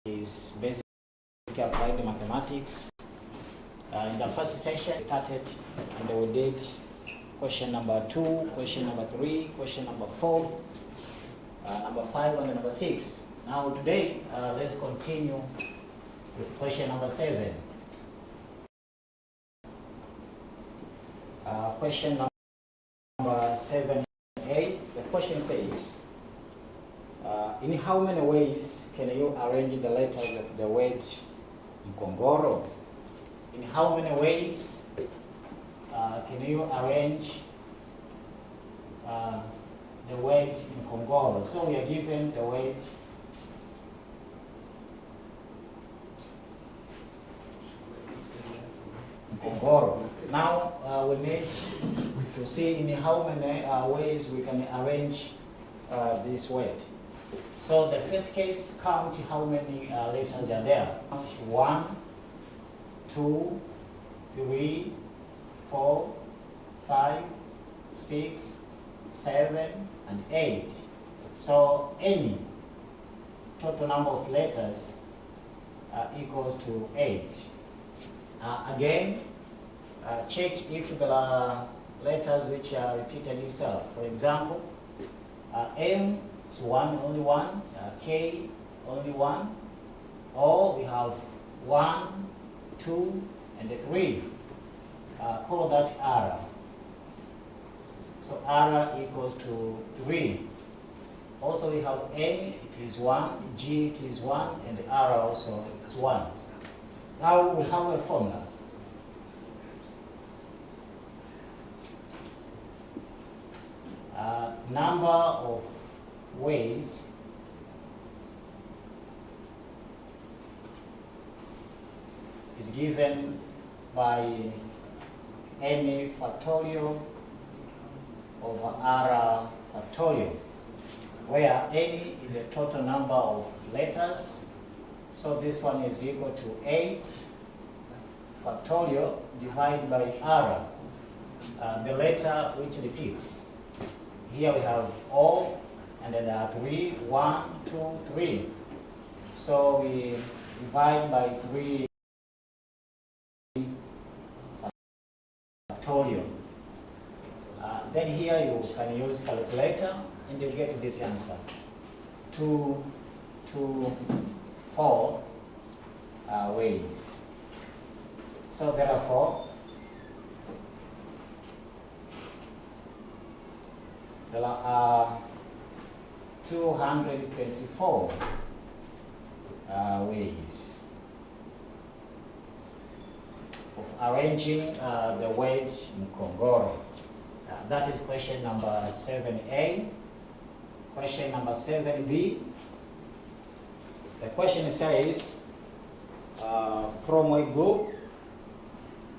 is basic applied mathematics. In the first session, started and we did question number 2, question number 3, question number 4, number 5, and number 6. Now today, let's continue with question number 7. Question number 7A, the question says, in how many ways can you arrange the letters of the word Mkongoro? In how many ways can you arrange the word Mkongoro? So we are given the word Mkongoro. Now we need to see in how many ways we can arrange this word. So the first case, count how many letters are there. 1, 2, 3, 4, 5, 6, 7, and 8. So any total number of letters equals to 8. Again, check if there are letters which are repeated itself. For example, M is only one, K only one, or we have 1, 2, and 3. Call that R. So R equals to 3. Also we have N, it is 1, G, it is 1, and R also is 1. Now we have a formula. Number of ways is given by n factorial over r factorial, where n is the total number of letters. So this one is equal to 8 factorial divided by r, the letter which repeats. Here we have O, and then there are 3, 1, 2, 3. So we divide by 3 factorial. Then here you can use calculator and you get this answer. 2, 4 ways. So therefore, there are 224 ways of arranging the word Mkongoro. That is question number 7A. Question number 7B. The question says, from a group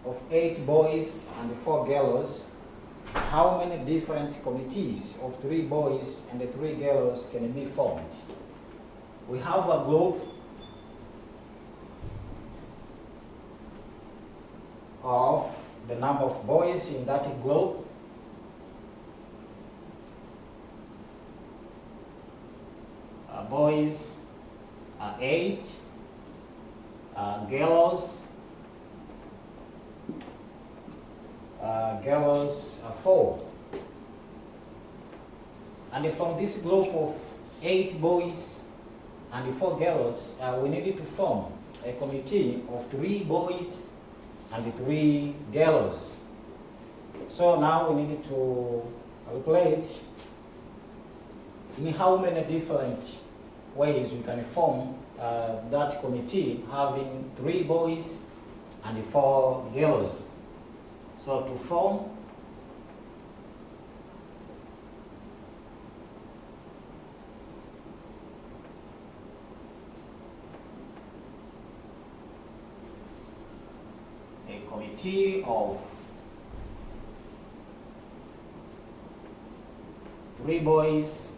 of 8 boys and 4 girls, how many different committees of 3 boys and 3 girls can be formed? We have a group of the number of boys in that group. Boys are 8, girls are 4. And from this group of 8 boys and 4 girls, we needed to form a committee of 3 boys and 3 girls. So now we needed to calculate in how many different ways we can form that committee having 3 boys and 4 girls. So to form a committee of 3 boys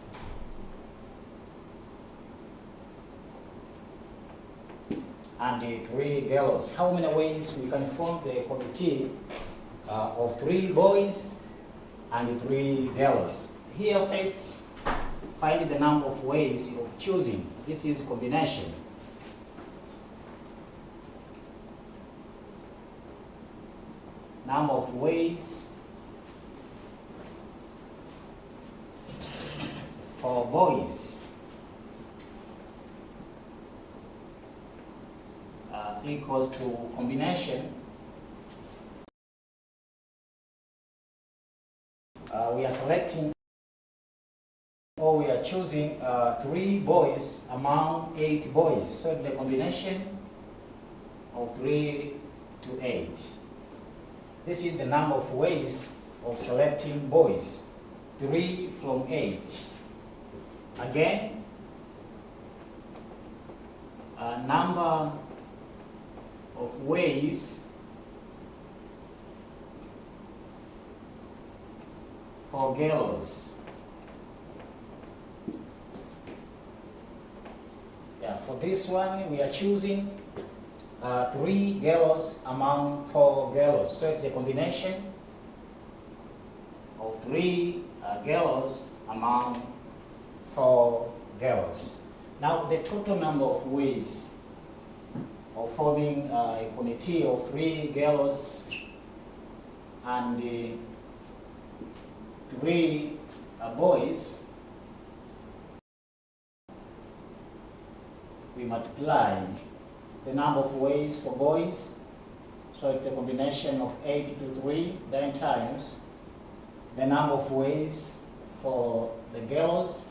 and 3 girls, how many ways we can form the committee of 3 boys and 3 girls? Here first, find the number of ways of choosing. This is combination. number of ways for boys equals to combination. We are selecting, or we are choosing 3 boys among 8 boys. So the combination of 3 to 8. This is the number of ways of selecting boys. 3 from 8. Again, a number of ways for girls. For this one, we are choosing 3 girls among 4 girls. So it's the combination of 3 girls among 4 girls. Now, the total number of ways of forming a committee of 3 girls and 3 boys, we multiply the number of ways for boys, so it's a combination of 8 to 3, then times the number of ways for the girls,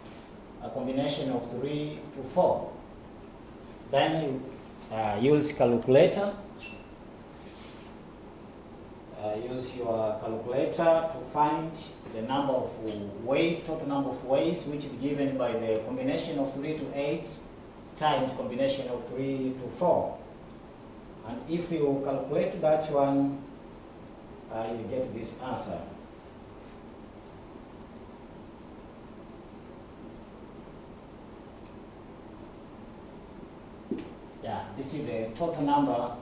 a combination of 3 to 4. Then you use calculator. Use your calculator to find the number of ways, total number of ways, which is given by the combination of 3 to 8 times combination of 3 to 4. And if you calculate that one, you get this answer. This is the total number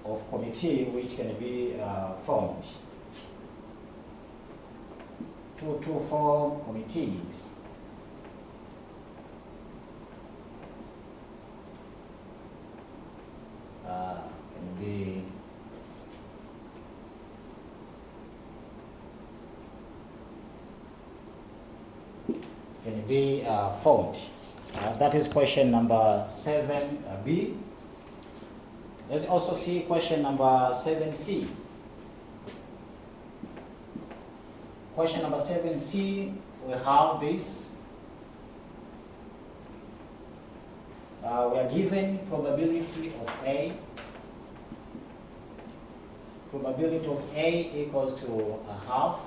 of committee which can be formed. 2 to 4 committees. Can be formed. That is question number 7B. Let's also see question number 7C. Question number 7C, we have this. We are given probability of A. Probability of A equals to a half.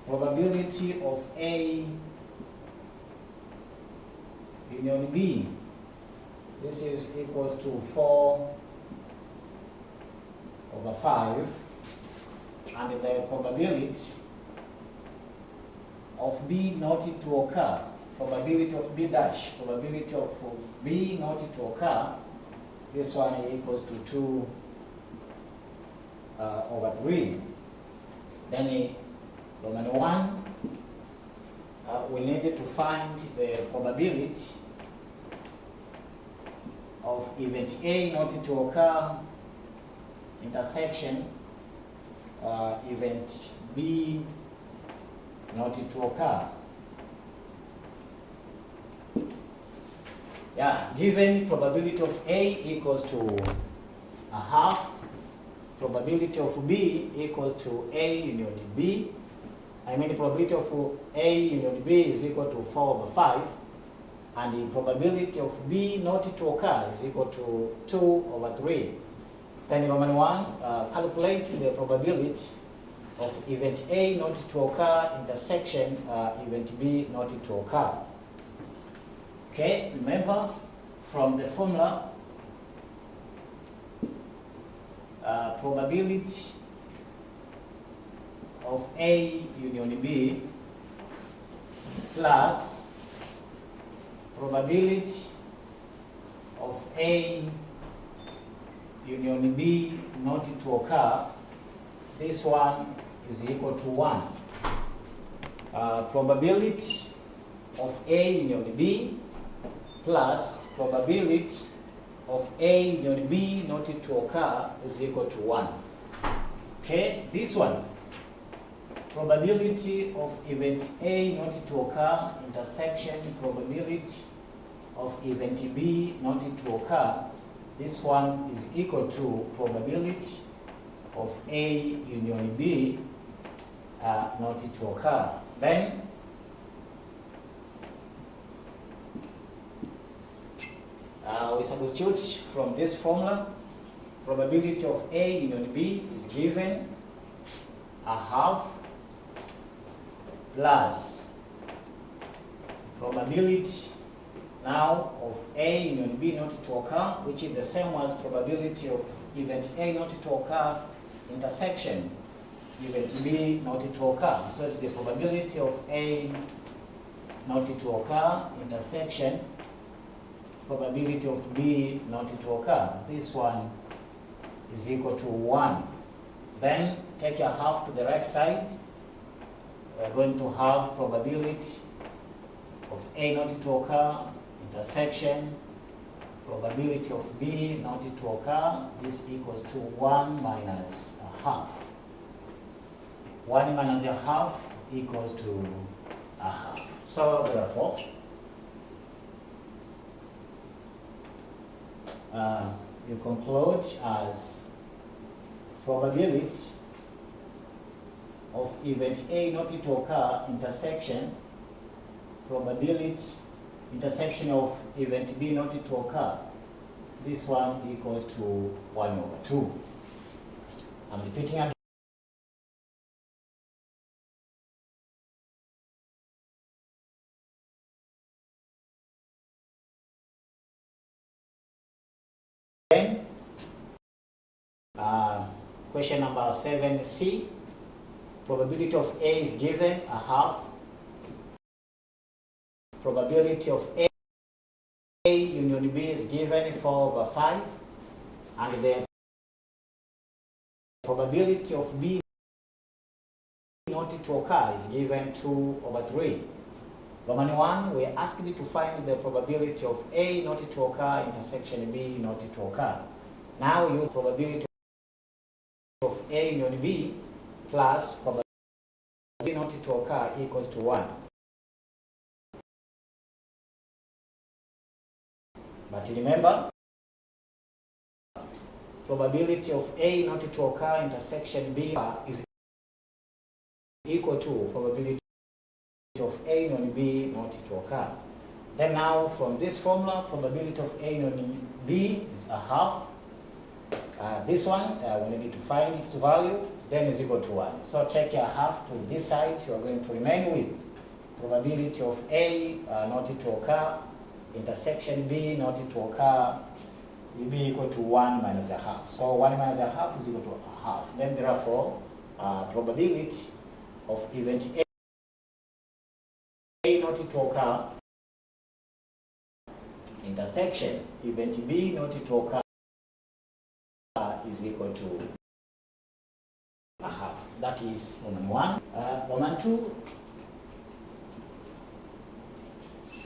Probability of A union B, this is equals to 4 over 5, and the probability of B not to occur, probability of B dash, probability of B not to occur, this one equals to 2 over 3. Then Roman 1, we needed to find the probability of event A not to occur, intersection event B not to occur. Given probability of A equals to a half, probability of B equals to A union B. I mean, the probability of A union B is equal to 4 over 5, and the probability of B not to occur is equal to 2 over 3. Then Roman 1, calculate the probability of event A not to occur, intersection event B not to occur. Okay, remember from the formula, probability of A union B plus probability of A union B not to occur, this one is equal to 1. Probability of A union B plus probability of A union B not to occur is equal to 1. Okay, this one, probability of event A not to occur intersection probability of event B not to occur, this one is equal to probability of A union B not to occur. Then we substitute from this formula. Probability of A union B is given a half plus probability now of A union B not to occur, which is the same as probability of event A not to occur intersection event B not to occur. So it's the probability of A not to occur intersection probability of B not to occur. This one is equal to 1. Then take your half to the right side. We're going to have probability of A not to occur intersection probability of B not to occur. This equals to 1 minus a half. 1 minus a half equals to a half. So therefore, you conclude as probability of event A not to occur intersection probability intersection of event B not to occur. This one equals to 1 over 2. I'm repeating again. Question number 7C. Probability of A is given a half. Probability of A union B is given 4 over 5. And the probability of B not to occur is given 2 over 3. Roman 1, we are asked to find the probability of A not to occur intersection B not to occur. Now you probability of A union B plus probability not to occur equals to 1. But remember, probability of A not to occur intersection B is equal to probability of A union B not to occur. Then now from this formula, probability of A union B is a half. This one, we need to find its value, then is equal to 1. So take your half to this side, you are going to remain with probability of A not to occur, intersection B not to occur, will be equal to 1 minus a half. So 1 minus a half is equal to a half. Then therefore, probability of event A not to occur, intersection event B not to occur, is equal to a half. That is Roman 1. Roman 2.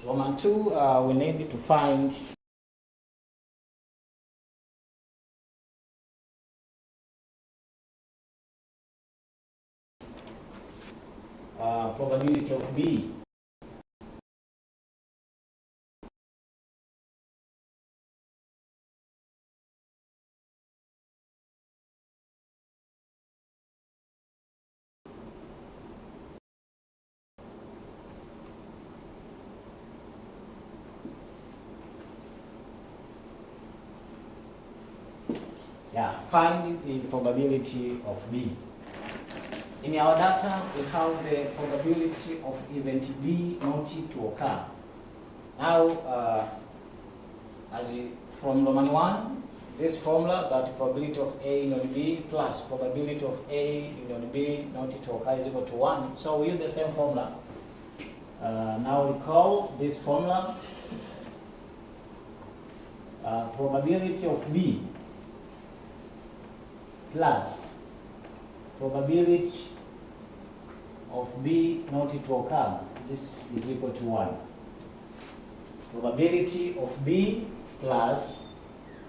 Roman 2, we need to find probability of B. Find the probability of B. In our data, we have the probability of event B not to occur. Now, from Roman 1, this formula, that probability of A union B plus probability of A union B not to occur is equal to 1. So we use the same formula. Now recall this formula. Probability of B plus probability of B not to occur, this is equal to 1. Probability of B plus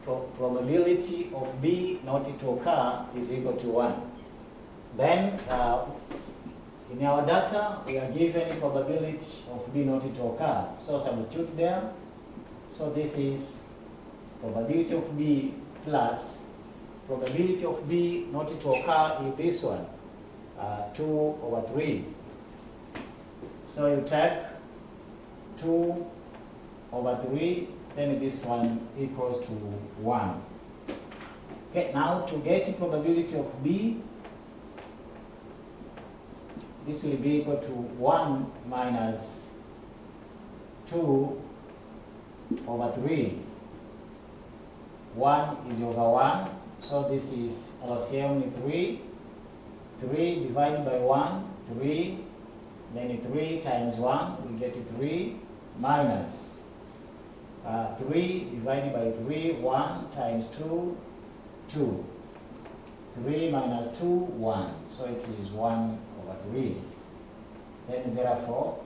probability of B not to occur is equal to 1. Then in our data, we are given probability of B not to occur. So substitute there. So this is probability of B plus probability of B not to occur is this one, 2/3. So you take 2/3, then this one equals to 1. Okay, now to get probability of B, this will be equal to 1 minus 2/3. 1 is over 1, so this is LCM 3. 3 divided by 1, 3. Then 3 times 1, we get 3 minus 3 divided by 3, 1 times 2, 2. 3 minus 2, 1. So it is 1/3. Then therefore,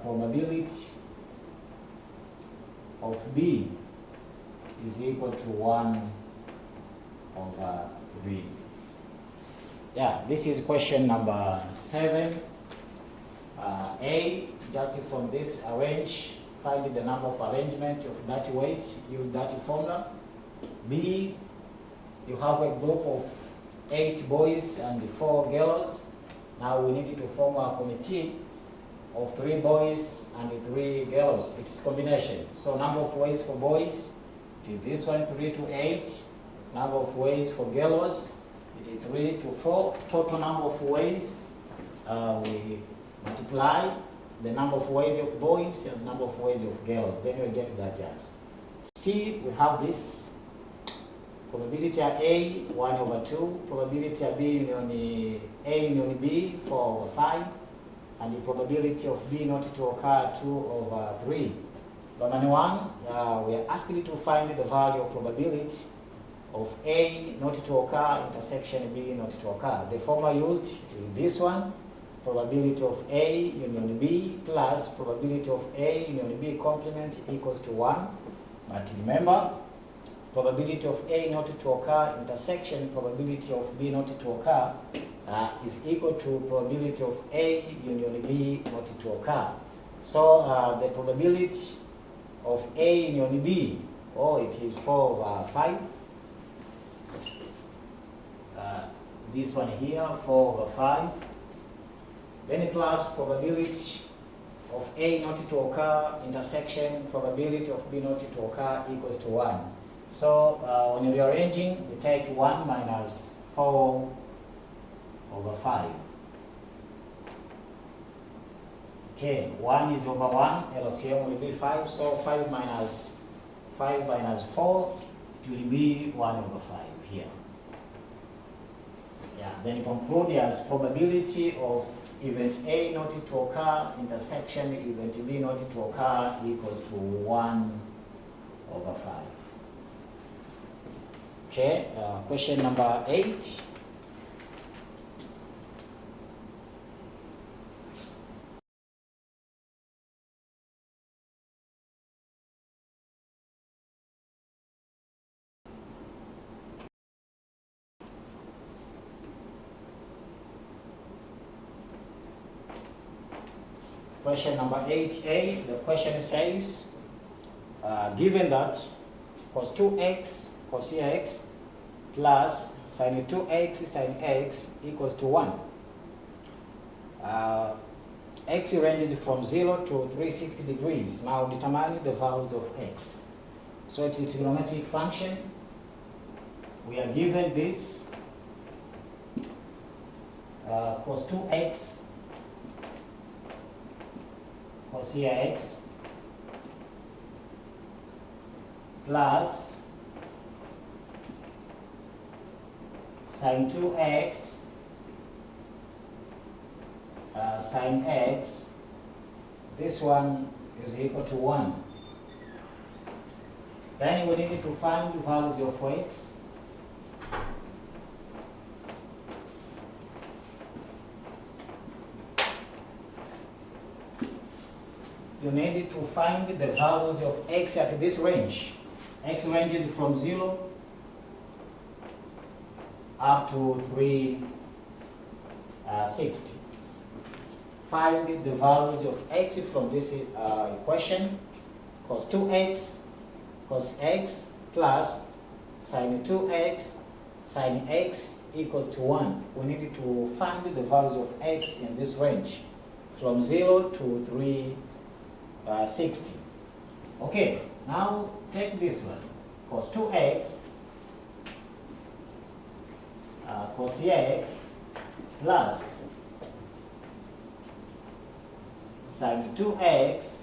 probability of B is equal to 1/3. Yeah, this is question number 7. A, just from this arrange, find the number of arrangement of that weight, use that formula. B, you have a group of 8 boys and 4 girls. Now we need to form a committee of 3 boys and 3 girls. It's combination. So number of ways for boys, it is this one, 3 to 8. Number of ways for girls, it is 3 to 4. Total number of ways, we multiply the number of ways of boys and number of ways of girls. Then we get that answer. C, we have this probability of A, 1/2. Probability of B union A union B, 4/5. And the probability of B not to occur, 2/3. Roman 1, we are asked to find the value of probability of A not to occur intersection B not to occur. The formula used is this one, probability of A union B plus probability of A union B complement equals to 1. But remember, probability of A not to occur intersection probability of B not to occur is equal to probability of A union B not to occur. So the probability of A union B, it is 4/5. This one here, 4/5. Then plus probability of A not to occur intersection probability of B not to occur equals to 1. So when you're rearranging, we take 1 minus 4/5. Okay, 1 is over 1, LCM will be 5, so 5 minus 4, it will be 1/5 here. Yeah, then conclude as probability of event A not to occur intersection event B not to occur equals to 1/5. Okay, question number 8. Question number 8a, the question says, given that cos 2x cos x plus sin 2x sin x equals to 1. X ranges from 0 to 360 degrees. Now determine the values of x. So it's a trigonometric function. We are given this cos 2x cos x plus sin 2x sin x. This one is equal to 1. Then we need to find the values of x. You need to find the values of x at this range. X ranges from 0 up to 360. Find the values of x from this equation. Cos 2x cos x plus sin 2x sin x equals to 1. We need to find the values of x in this range from 0 to 360. Okay, now take this one. Cos 2x cos x plus sin 2x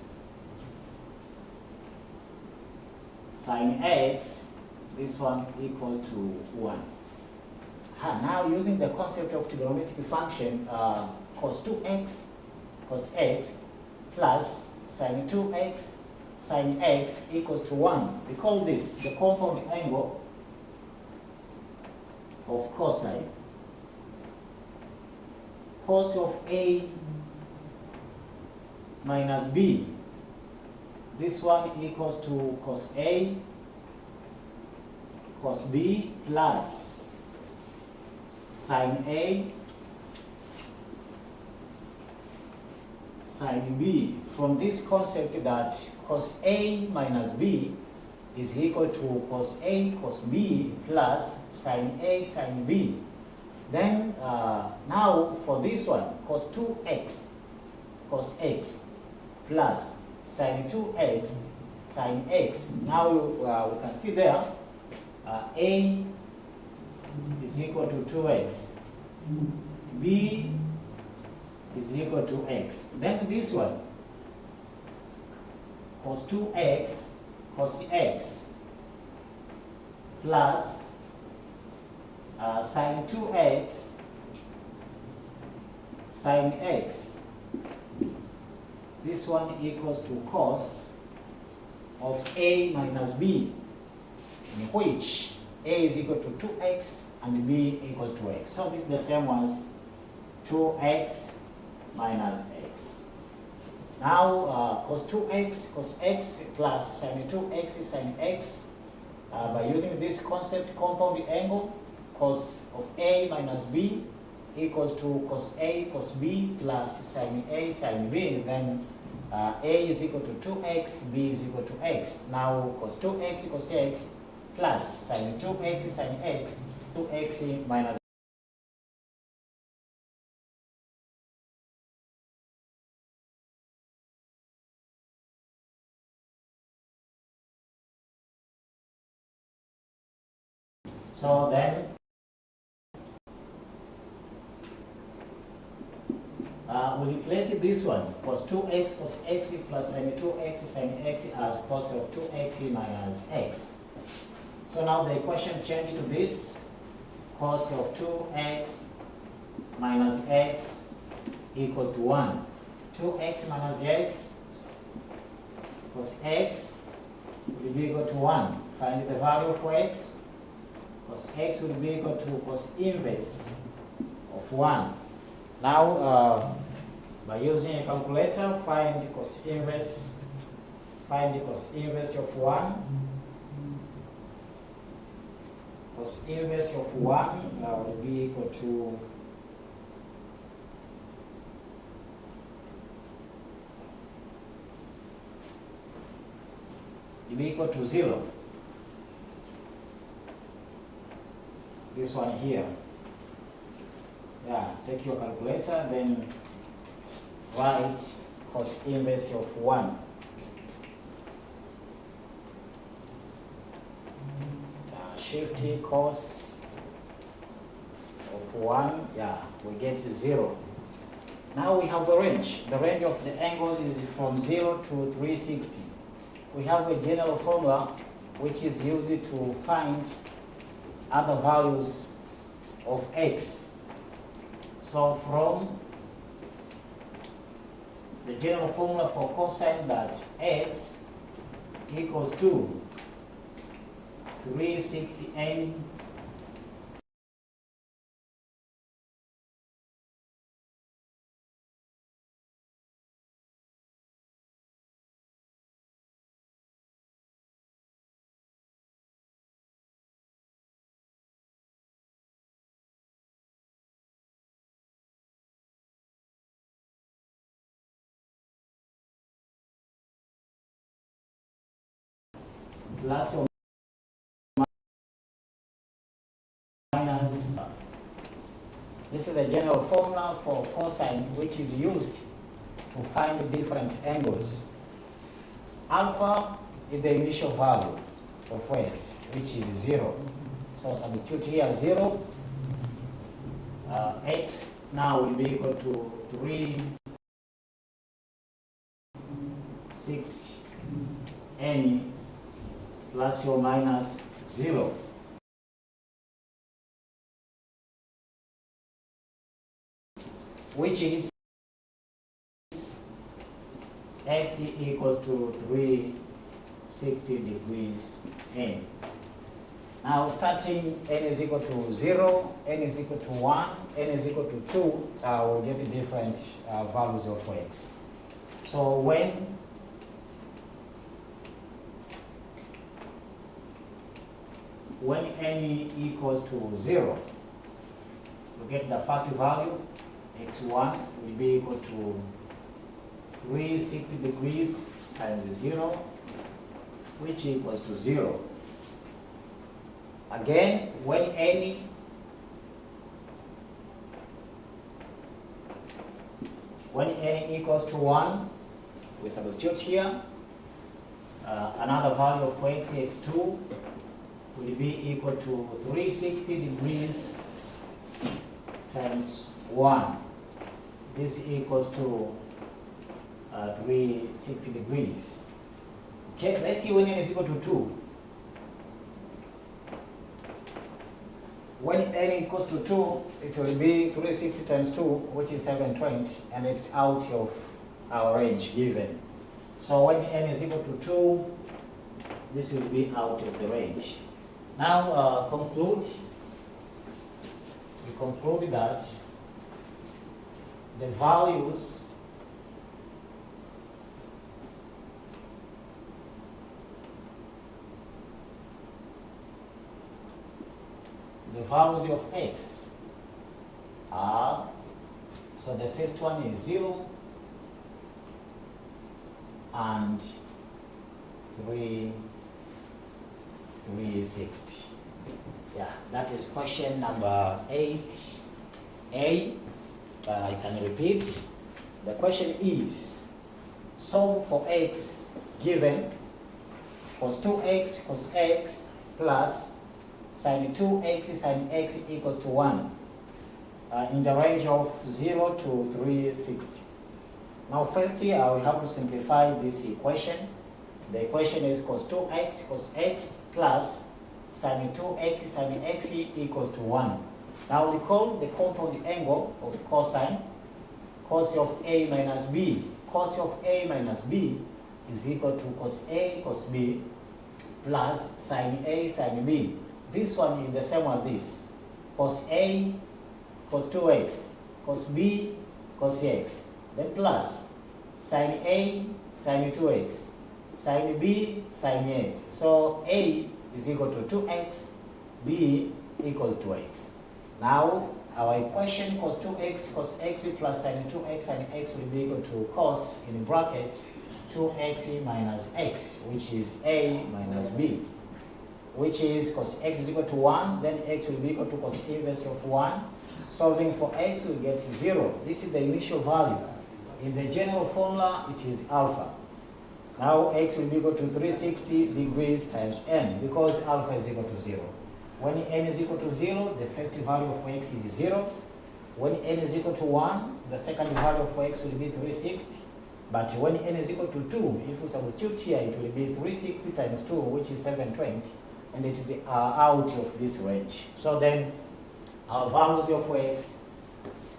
sin x, this one equals to 1. Now using the concept of trigonometric function, cos 2x cos x plus sin 2x sin x equals to 1. We call this the compound angle of cosine. Cos of A minus B. This one equals to cos A cos B plus sin A sin B. From this concept that cos A minus B is equal to cos A cos B plus sin A sin B. Then now for this one, cos 2x cos x plus sin 2x sin x. Now we can see there A is equal to 2x, B is equal to x. Then this one, cos 2x cos x plus sin 2x sin x. This one equals to cos of A minus B, in which A is equal to 2x and B equals to x. So this is the same as 2x minus x. Now cos 2x cos x plus sin 2x sin x, by using this concept compound angle, cos of A minus B equals to cos A cos B plus sin A sin B. Then A is equal to 2x, B is equal to x. Now cos 2x cos x plus sin 2x sin x, 2x minus. So then we replace this one, cos 2x cos x plus sin 2x sin x as cos of 2x minus x. So now the equation changed to this, cos of 2x minus x equals to 1. 2x minus x cos x will be equal to 1. Find the value of x. Cos x will be equal to cos inverse of 1. Now, by using a calculator, find the cos inverse. Find the cos inverse of 1. Cos inverse of 1 will be equal to equal to 0. This one here. Yeah, take your calculator, then write cos inverse of 1. Shift cos of 1, yeah, we get 0. Now we have the range. The range of the angles is from 0 to 360. We have a general formula which is used to find other values of x. So from the general formula for cosine, that x equals to 360n plus or minus. This is a general formula for cosine which is used to find different angles. Alpha is the initial value of x, which is 0. So substitute here 0. X now will be equal to 360 n plus or minus 0. Which is x equals to 360 degrees n. Now starting n is equal to 0, n is equal to 1, n is equal to 2, we'll get different values of x. So when n equals to 0, we get the first value, x1 will be equal to 360 degrees times 0, which equals to 0. Again, when n equals to 1, we substitute here. Another value of x, x2, will be equal to 360 degrees times 1. This equals to 360 degrees. Okay, let's see when n is equal to 2. When n equals to 2, it will be 360 times 2, which is 720, and it's out of our range given. So when n is equal to 2, this will be out of the range. Now we conclude that the values of x are, so the first one is 0 and 360. Yeah, that is question number 8A. I can repeat. The question is, solve for x given cos 2x cos x plus sin 2x sin x equals to 1 in the range of 0 to 360. Now firstly, I will have to simplify this equation. The equation is cos 2x cos x plus sin 2x sin x equals to 1. Now recall the compound angle of cosine. Cos of A minus B. Cos of A minus B is equal to cos A cos B plus sin A sin B. This one is the same as this. Cos A cos 2x cos B cos x. Then plus sin A sin 2x sin B sin x. So A is equal to 2x, B equals to x. Now our equation cos 2x cos x plus sin 2x sin x will be equal to cos in bracket 2x minus x, which is A minus B, which is cos x is equal to 1, then x will be equal to cos inverse of 1. Solving for x, we get 0. This is the initial value. In the general formula, it is alpha. Now x will be equal to 360 degrees times n, because alpha is equal to 0. When n is equal to 0, the first value of x is 0. When n is equal to 1, the second value of x will be 360. But when n is equal to 2, if we substitute here, it will be 360 times 2, which is 720, and it is out of this range. So then, our values of x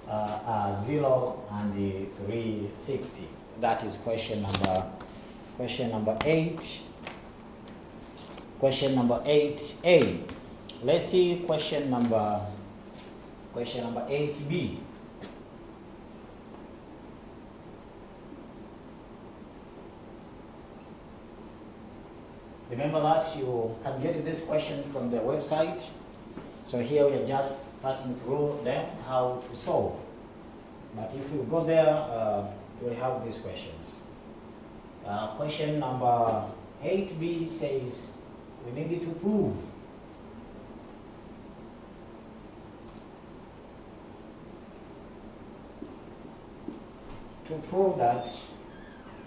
are 0 and 360. That is question number 8. Question number 8A. Let's see question number 8B. Remember that you can get this question from the website. So here we are just passing through them how to solve. But if you go there, you will have these questions. Question number 8B says, we need to prove that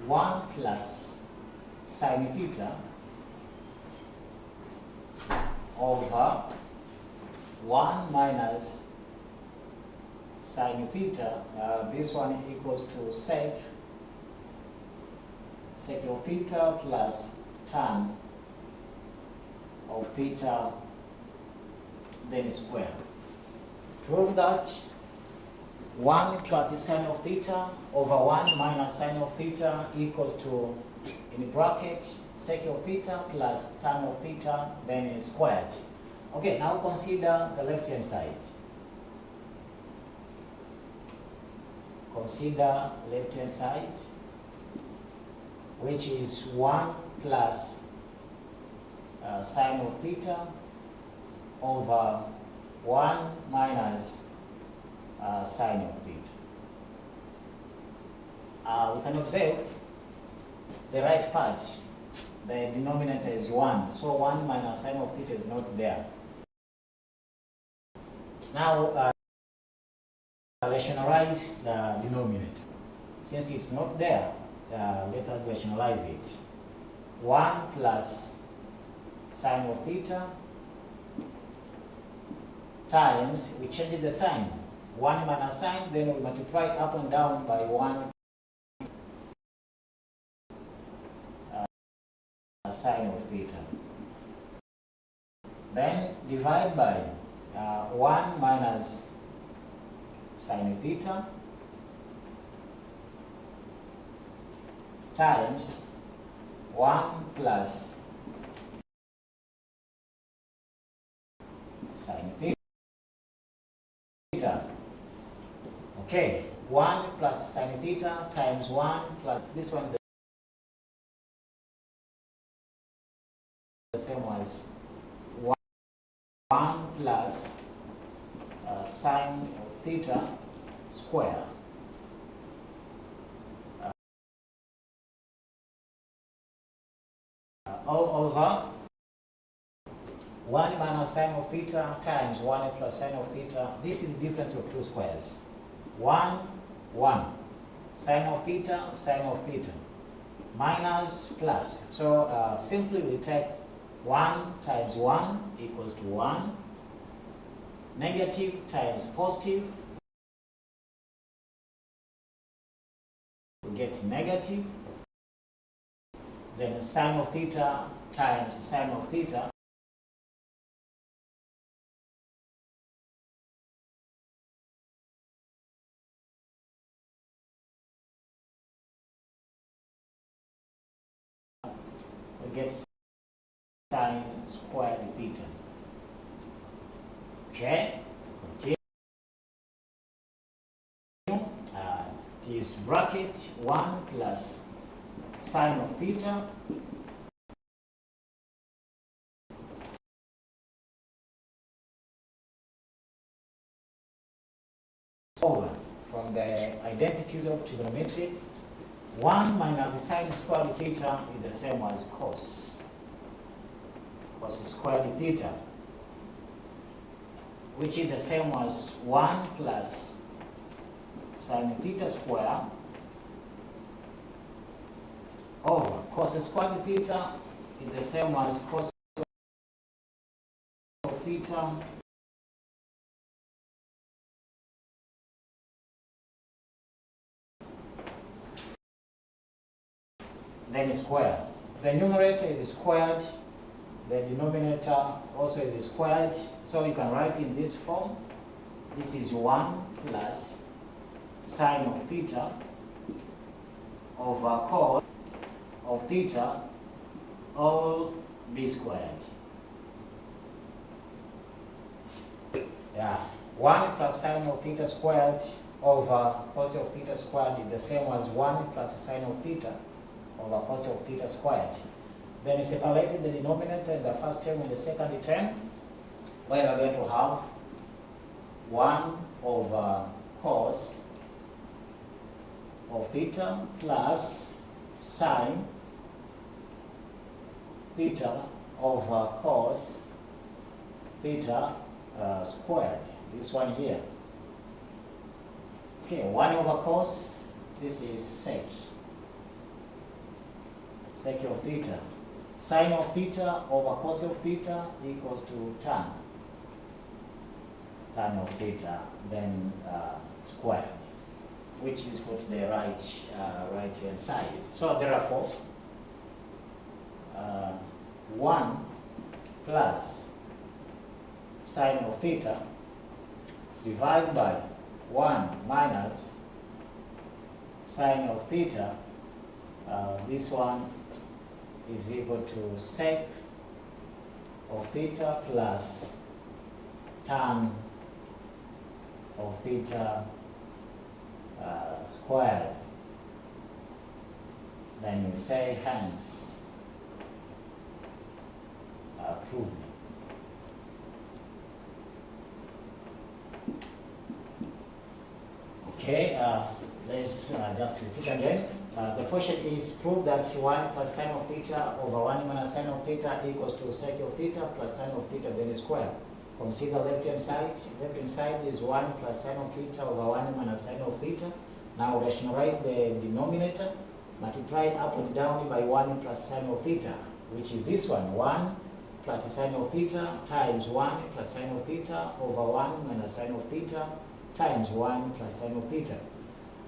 1 plus sine theta over 1 minus sine theta, this one equals to sec of theta plus tan of theta, then square. Prove that 1 plus the sine of theta over 1 minus sine of theta equals to, in bracket, sec of theta plus tan of theta, then squared. Okay, now consider the left hand side. Consider left hand side, which is 1 plus sine of theta over 1 minus sine of theta. We can observe the right part, the denominator is 1, so 1 minus sine of theta is not there. Now rationalize the denominator. Since it's not there, let us rationalize it. 1 plus sine of theta times, we change the sign, 1 minus sine, then we multiply up and down by 1 sine of theta. Then divide by 1 minus sine theta times 1 plus sine theta. Okay, 1 plus sine theta times 1 plus this one, the same as 1 plus sine theta square all over 1 minus sine of theta times 1 plus sine of theta. This is the difference of two squares. 1, 1. Sine of theta, minus plus. So simply we take 1 times 1 equals to 1. Negative times positive, we get negative. Then sine of theta times sine of theta, we get sine squared theta. Okay, continue. This bracket 1 plus sine of theta over, from the identities of trigonometry, 1 minus the sine squared theta is the same as cos squared theta, which is the same as 1 plus sine theta square over cos squared theta is the same as cos of theta then square. The numerator is squared, the denominator also is squared, so you can write in this form. This is 1 plus sine of theta over cos of theta all b squared. Yeah, 1 plus sine of theta squared over cos of theta squared is the same as 1 plus sine of theta over cos of theta squared. Then we separated the denominator in the first term and the second term, where we are going to have 1 over cos of theta plus sine theta over cos theta squared. This one here. Okay, 1 over cos, this is sec of theta. Sine of theta over cos of theta equals to tan of theta, then squared, which is put the right hand side. So therefore, 1 plus sine of theta divided by 1 minus sine of theta, this one is equal to sec of theta plus tan of theta squared. Then you say hence proved. Okay, let's just repeat again. The question is prove that 1 plus sine of theta over 1 minus sine of theta equals to sec of theta plus tan of theta then squared. Consider left hand side. Left hand side is 1 plus sine of theta over 1 minus sine of theta. Now rationalize the denominator. Multiply up and down by 1 plus sine of theta, which is this one, 1 plus sine of theta times 1 plus sine of theta over 1 minus sine of theta times 1 plus sine of theta.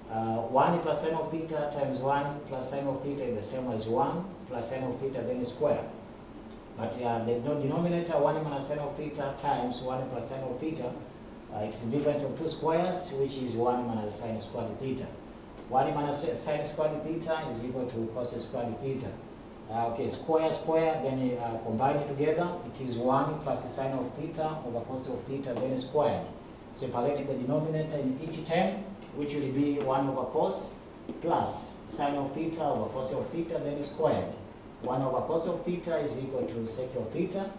1 plus sine of theta times 1 plus sine of theta is the same as 1 plus sine of theta then square. But the denominator 1 minus sine of theta times 1 plus sine of theta, it's the difference of two squares, which is 1 minus sine squared theta. 1 minus sine squared theta is equal to cos squared theta. Okay, square, then combine it together. It is 1 plus sine of theta over cos of theta then squared. Separate the denominator in each term, which will be 1 over cos plus sine of theta over cos of theta then squared. 1 over cos of theta is equal to sec of theta.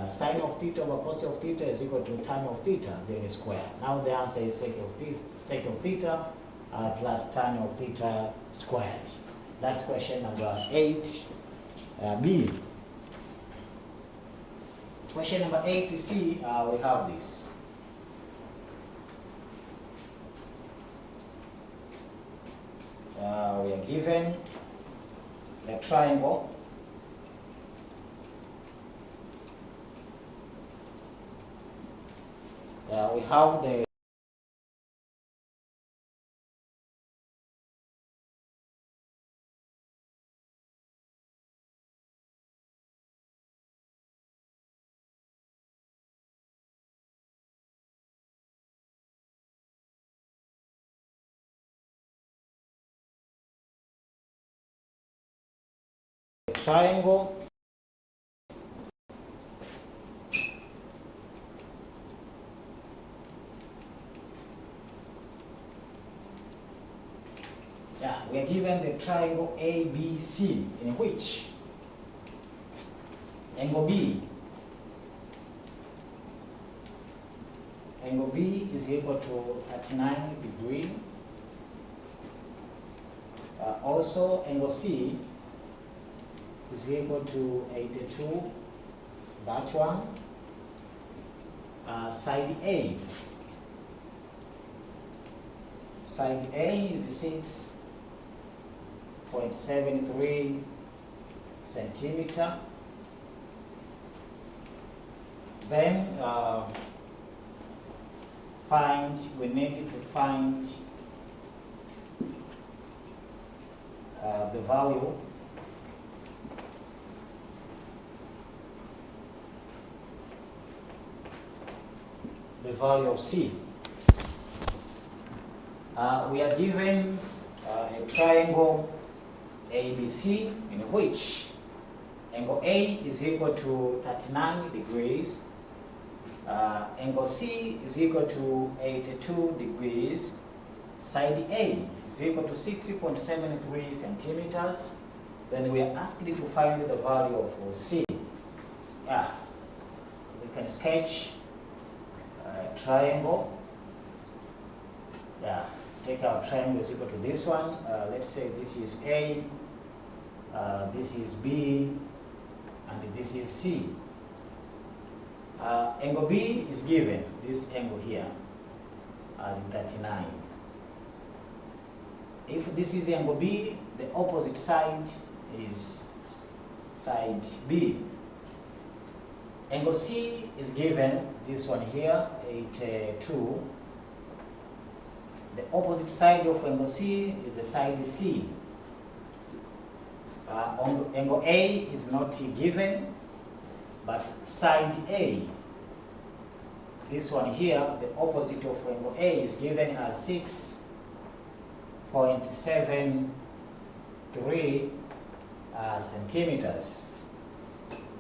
Sine of theta over cos of theta is equal to tan of theta then squared. Now the answer is sec of theta plus tan of theta squared. That's question number 8B. Question number 8C, we have this. We are given a triangle we have the triangle we are given the triangle ABC in which angle B is equal to 39 degrees. Also angle C is equal to 82. That one. Side A is 6.73 centimeter. Then we need to find the value of C. We are given a triangle ABC in which angle A is equal to 39 degrees, angle C is equal to 82 degrees, side A is equal to 6.73 centimeters. Then we are asked to find the value of C. We can sketch triangle. Take our triangle is equal to this one. Let's say this is A, this is B, and this is C. Angle B is given, this angle here, as 39. If this is angle B, the opposite side is side B. Angle C is given, this one here, 82. The opposite side of angle C is the side C. Angle A is not given, but side A. This one here, the opposite of angle A is given as 6.73 centimeters.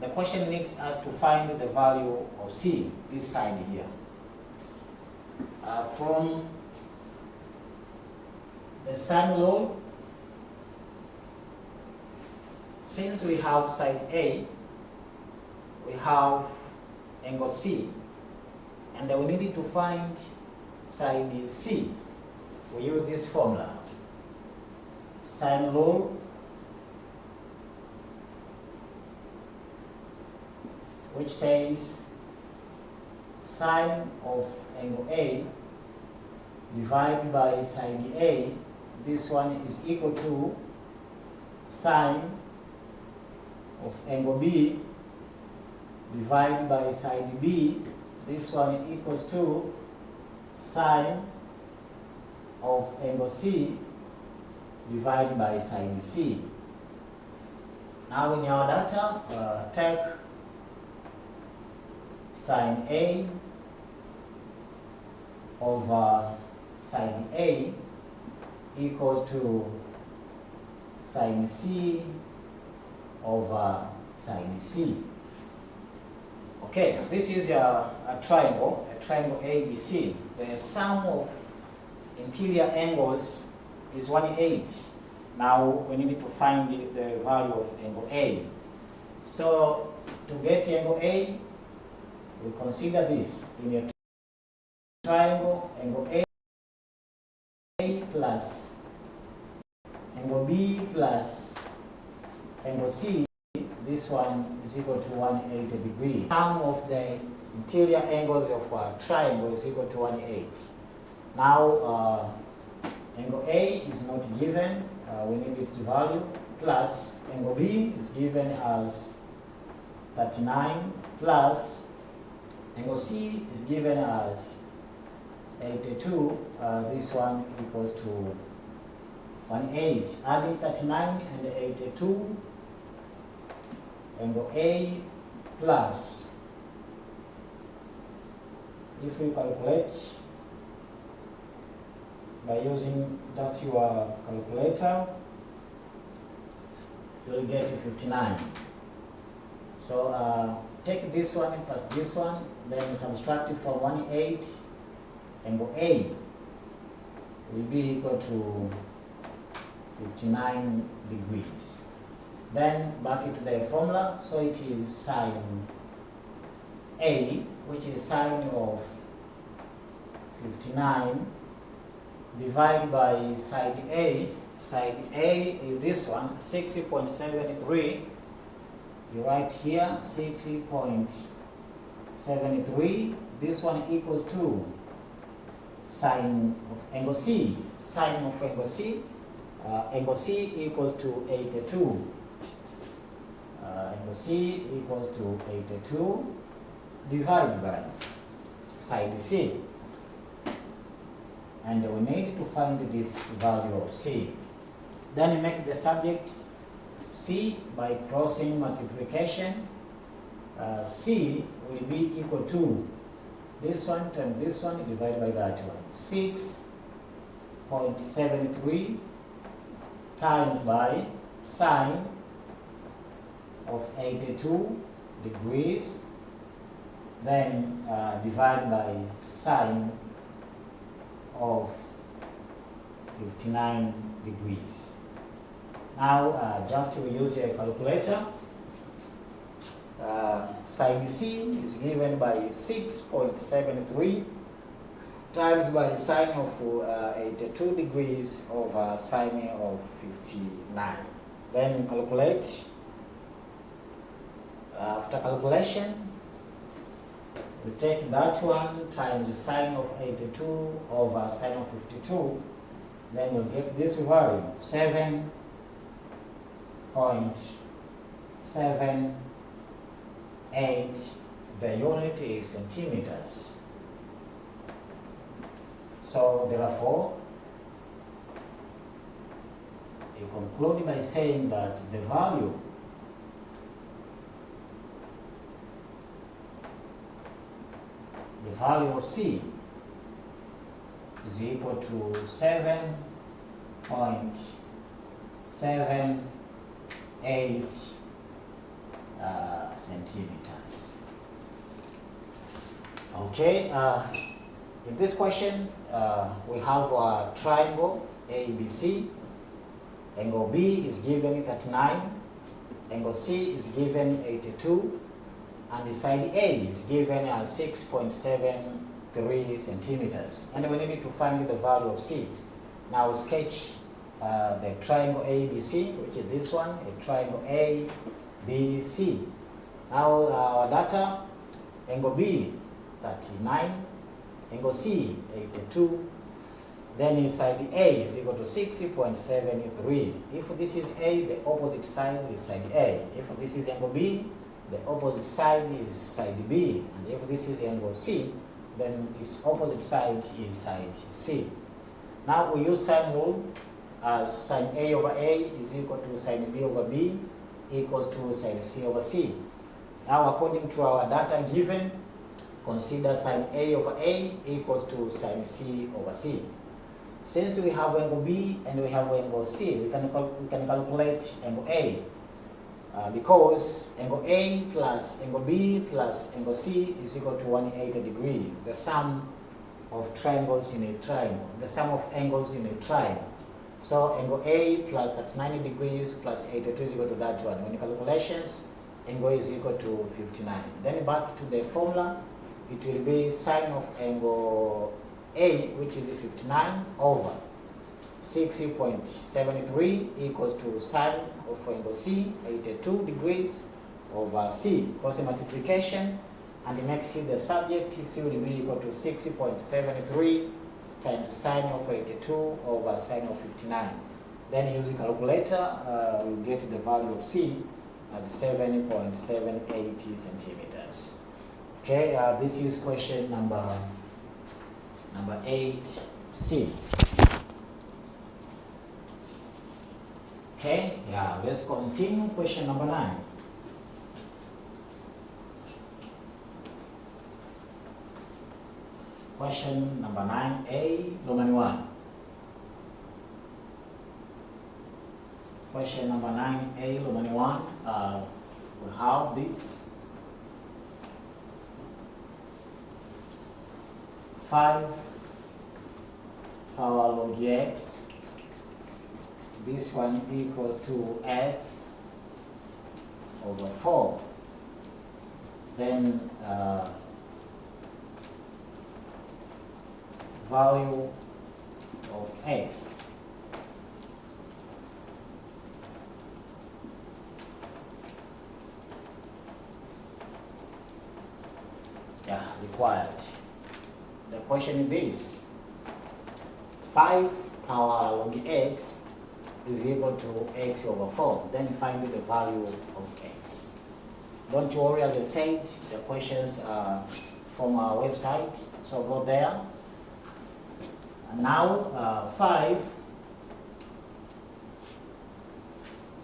The question needs us to find the value of C, this side here. From the sine law, since we have side A, we have angle C, and we need to find side C. We use this formula, sine law which says sine of angle A divided by side A, this one is equal to sine of angle B divided by side B, this one equals to sine of angle C divided by side C. Now in our data, take sine A over sine A equals to sine C over sine C. Okay, this is a triangle ABC. The sum of interior angles is 180. Now we need to find the value of angle A. So to get angle A, we consider this in a triangle, angle A plus angle B plus angle C. This one is equal to 180 degrees. Sum of the interior angles of a triangle is equal to 180. Now angle A is not given, we need its value, plus angle B is given as 39, plus angle C is given as 82. This one equals to 180. Adding 39 and 82, angle A plus, if we calculate by using just your calculator, you'll get 59. So take this one plus this one, then subtract it from 180, angle A will be equal to 59 degrees. Then back into the formula, so it is sine A, which is sine of 59, divided by side A. Side A is this one, 60.73. You write here 60.73. This one equals to sine of angle C. Sine of angle C. Angle C equals to 82. Angle C equals to 82 divided by side C. And we need to find this value of C. Then we make the subject C by crossing multiplication. C will be equal to this one times this one divided by that one. 6.73 times by sine of 82 degrees, then divided by sine of 59 degrees. Now just to use a calculator, side C is given by 6.73 times by sine of 82 degrees over sine of 59. Then calculate After calculation, we take that one times the sine of 82 over sine of 52, then we'll get this value, 7.78. The unit is centimeters. So therefore, you conclude by saying that the value of C is equal to 7.78 centimeters. Okay, in this question, we have a triangle ABC. Angle B is given 39, angle C is given 82, and the side A is given as 6.73 centimeters. And we need to find the value of C. Now sketch the triangle ABC, which is this one, a triangle ABC. Now our data, angle B 39, angle C 82, then inside A is equal to 60.73. If this is A, the opposite side is side A. If this is angle B, the opposite side is side B. And if this is angle C, then its opposite side is side C. Now we use sine rule as sine A over A is equal to sine B over B equals to sine C over C. Now according to our data given, consider sine A over A equals to sine C over C. Since we have angle B and we have angle C, we can calculate angle A. Because angle A plus angle B plus angle C is equal to 180 degrees, the sum of triangles in a triangle, the sum of angles in a triangle. So angle A plus 39 degrees plus 82 is equal to that one. When calculations, angle is equal to 59. Then back to the formula, it will be sine of angle A, which is 59, over 60.73 equals to sine of angle C, 82 degrees, over C. Cross the multiplication, and the next the subject C will be equal to 60.73 times sine of 82 over sine of 59. Then using calculator, we'll get the value of C as 7.780 centimeters. Okay, this is question number 8C. Okay, yeah, let's continue. Question number 9. Question number 9A, Roman 1. Question number 9A, Roman 1. We have this 5 power log x. This one equals to x over 4. Then value of x. Yeah, required. The question is this: 5 power log x is equal to x over 4. Then find the value of x. Don't worry, as I said, the questions are from our website, so go there. And now 5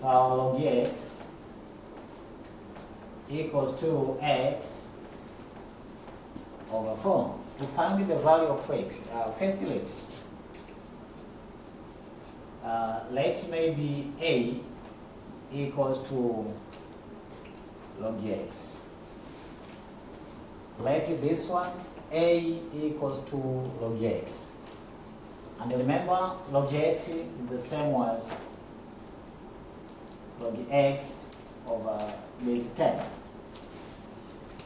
power log x equals to x over 4. To find the value of x, first let maybe a equals to log x. Let this one a equals to log x. And remember, log x is the same as log x over base 10.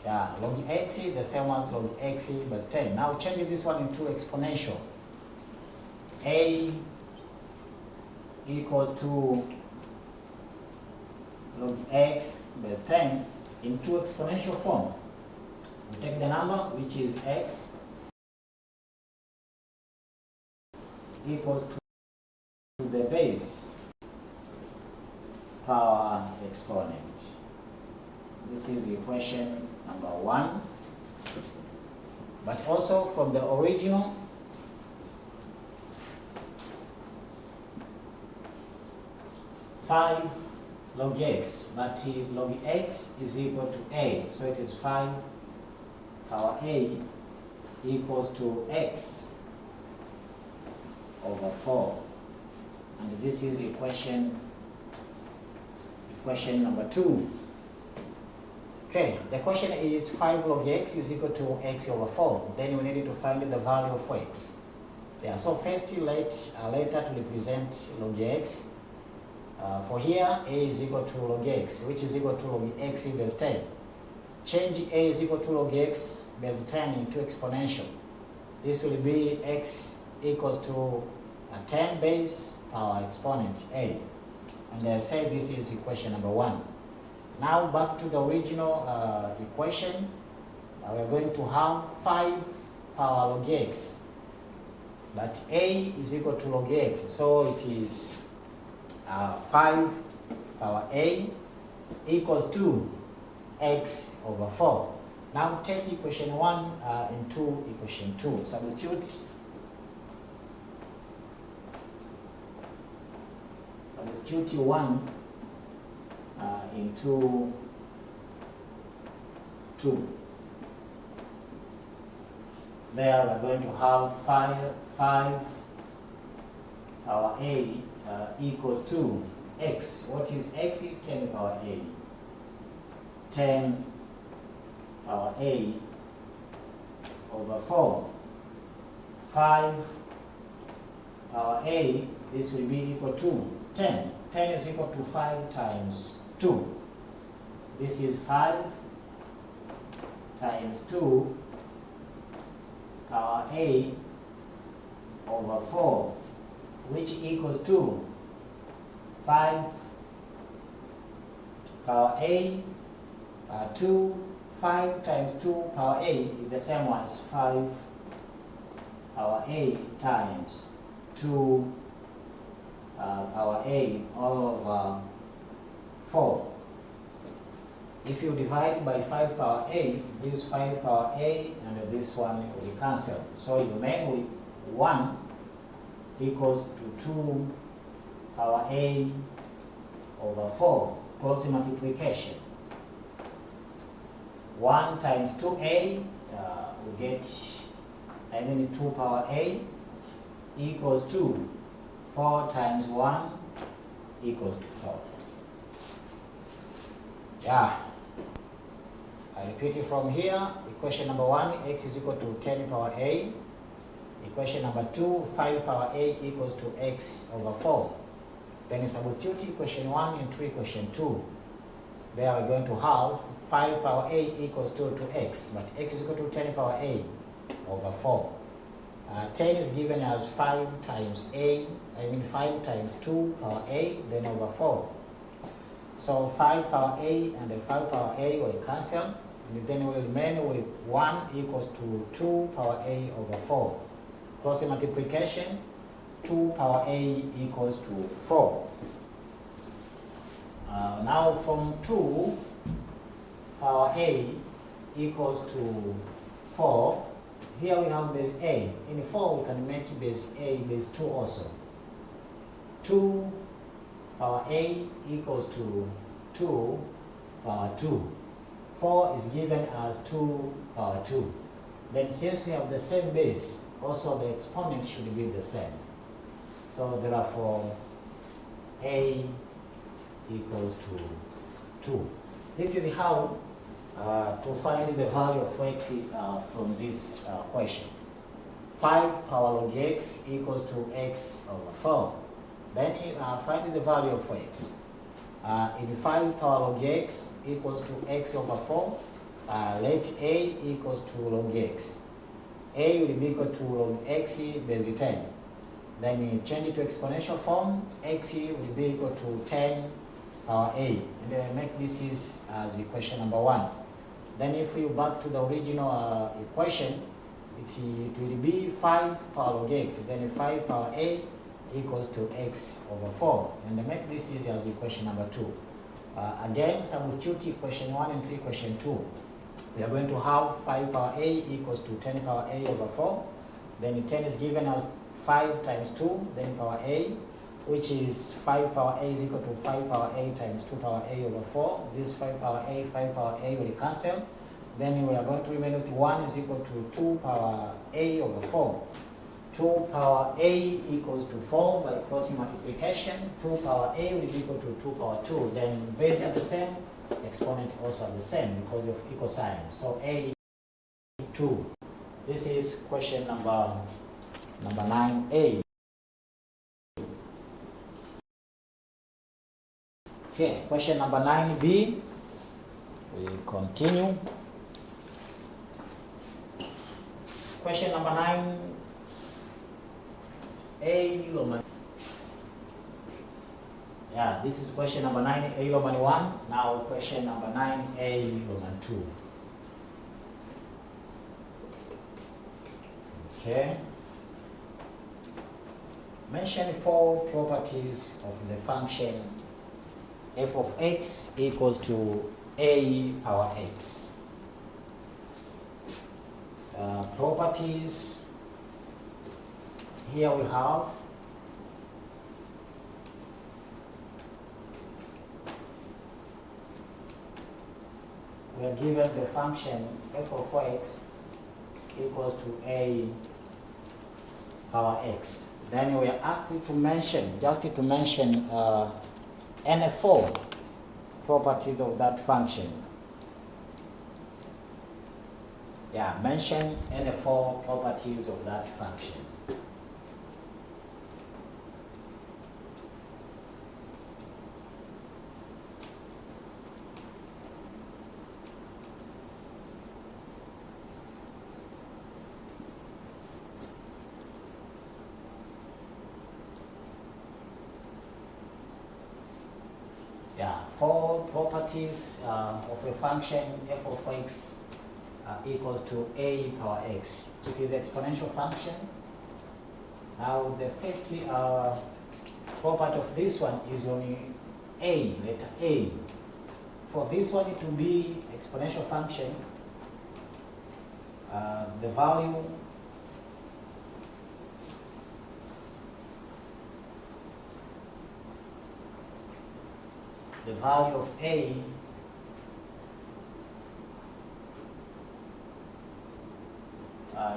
Yeah, log x is the same as log x but 10. Now change this one into exponential. A equals to log x base 10 into exponential form. We take the number which is x equals to the base power exponent. This is equation number 1. But also from the original, five log x, but log x is equal to a, so it is 5 power a equals to x over 4. And this is equation number 2. Okay, the question is 5 log x is equal to x over 4. Then we need to find the value of x. Yeah, so first later to represent log x. For here, a is equal to log x, which is equal to log x base 10. Change a is equal to log x base 10 into exponential. This will be x equals to 10 base power exponent a. And I say this is equation number 1. Now back to the original equation. We are going to have 5 power log x, but a is equal to log x, so it is 5 power a equals to x over 4. Now take equation 1 into equation 2. Substitute 1 into 2. There we are going to have 5 power a equals to x. What is x? 10 power a. 10 power a over 4. 5 power a, this will be equal to 10. 10 is equal to 5 times 2. This is 5 times 2 power a over 4, which equals to 5 power a 2. 5 times 2 power a is the same as 5 power a times 2 power a all over 4. If you divide by 5 power a, this 5 power a and this one will cancel. So you remain with 1 equals to 2 power a over 4. Cross multiplication. 1 times 2a, we get 2 power a equals to 4 times 1 equals to 4. Yeah. I repeat it from here. Equation number 1, x is equal to 10 power a. Equation number 2, 5 power a equals to x over 4. Then substitute equation 1 into equation 2. There we're going to have 5 power a equals to x, but x is equal to 10 power a over 4. 10 is given as 5 times 5 times 2 power a, then over 4. So 5 power a and the 5 power a will cancel, and then we will remain with 1 equals to 2 power a over 4. Cross multiplication, 2 power a equals to 4. Now from 2 power a equals to 4, here we have base a. In 4 we can make base a base 2 also. 2 power a equals to 2 power 2. 4 is given as 2 power 2. Then since we have the same base, also the exponent should be the same. So therefore a equals to 2. This is how to find the value of x from this question. 5 power log x equals to x over 4. Then find the value of x. In 5 power log x equals to x over 4, let a equals to log x. A will be equal to log x base 10. Then you change it to exponential form. X will be equal to 10 power a, and then make this is as equation number 1. Then if you back to the original equation, it will be 5 power log x, then 5 power a equals to x over 4, and then make this is as equation number 2. Again, substitute equation 1 and equation 2. We are going to have 5 power a equals to 10 power a over 4. Then 10 is given as 5 times 2, then power a, which is 5 power a is equal to 5 power a times 2 power a over 4. This 5 power a will cancel. Then we are going to remain with 1 is equal to 2 power a over 4. 2 power a equals to 4 by crossing multiplication. 2 power a will be equal to 2 power 2. Then base are the same, exponent also are the same because of equal sign. So a 2. This is question number 9a. Okay, question number 9b. We continue. Question number 9a, Roman. Yeah, this is question number 9a, Roman 1. Now question number 9a, Roman 2. Okay. Mention 4 properties of the function f of x equals to a power x. Properties, here we have we are given the function f of x equals to a power x. Then we are asked to mention, any 4 properties of that function. Yeah, mention any 4 properties of that function. Yeah, 4 properties of a function f of x equals to a power x. It is exponential function. Now the first property of this one is only a, letter a. For this one to be exponential function, the value of a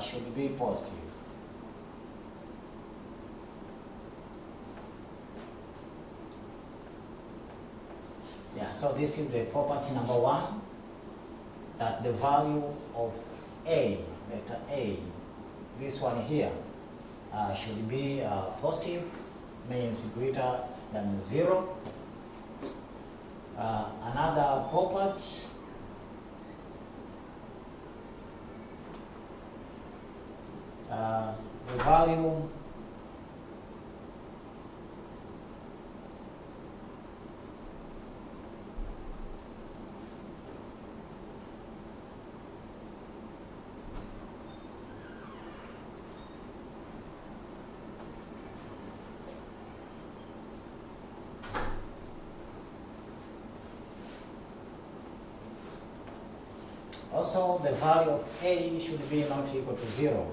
should be positive. Yeah, so this is the property number 1, that the value of a, letter a, this one here, should be positive, means greater than 0. Another property, the value also the value of a should be not equal to 0.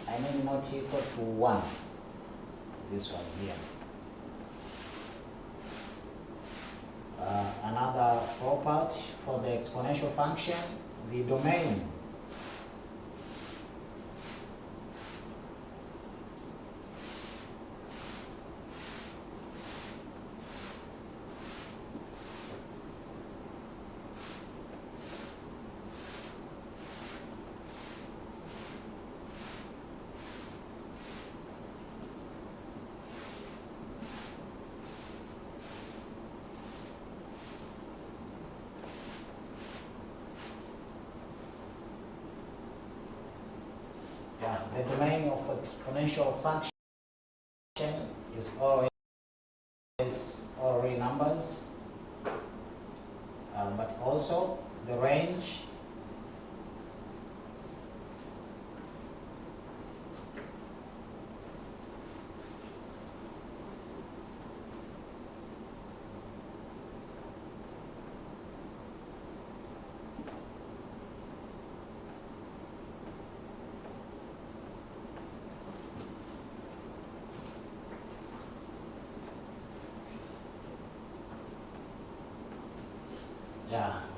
I mean not equal to 1. This one here. Another property for the exponential function, the domain the domain of exponential function is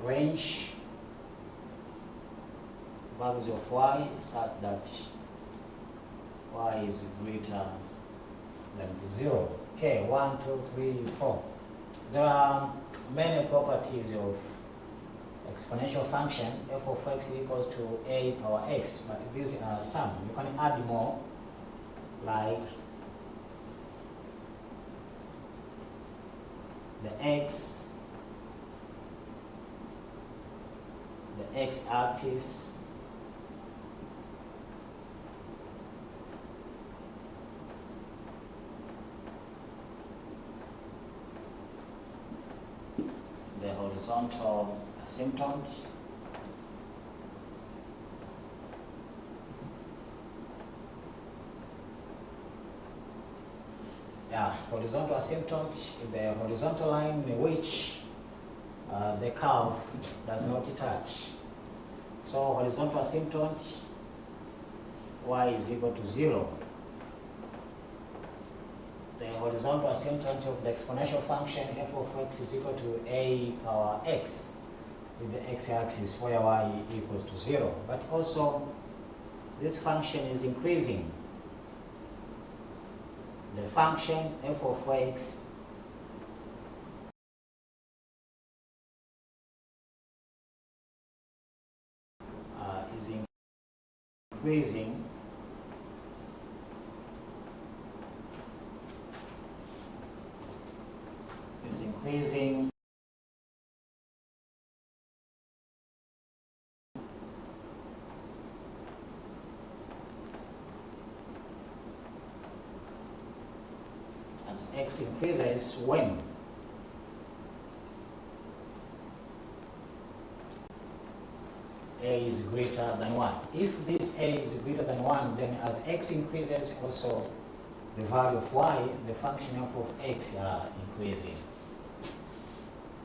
range values of y such that y is greater than 0. Okay, 1, 2, 3, 4. There are many properties of exponential function. F of x equals to a power x, but these are some. You can add more, like the x-axis, the horizontal asymptotes, horizontal asymptote is the horizontal line in which the curve does not touch. So horizontal asymptote y is equal to 0. The horizontal asymptote of the exponential function f of x is equal to a power x with the x-axis where y equals to 0. But also this function is increasing. The function f of x is increasing as x increases when a is greater than 1. If this a is greater than 1, then as x increases, also the value of y, the function f of x are increasing.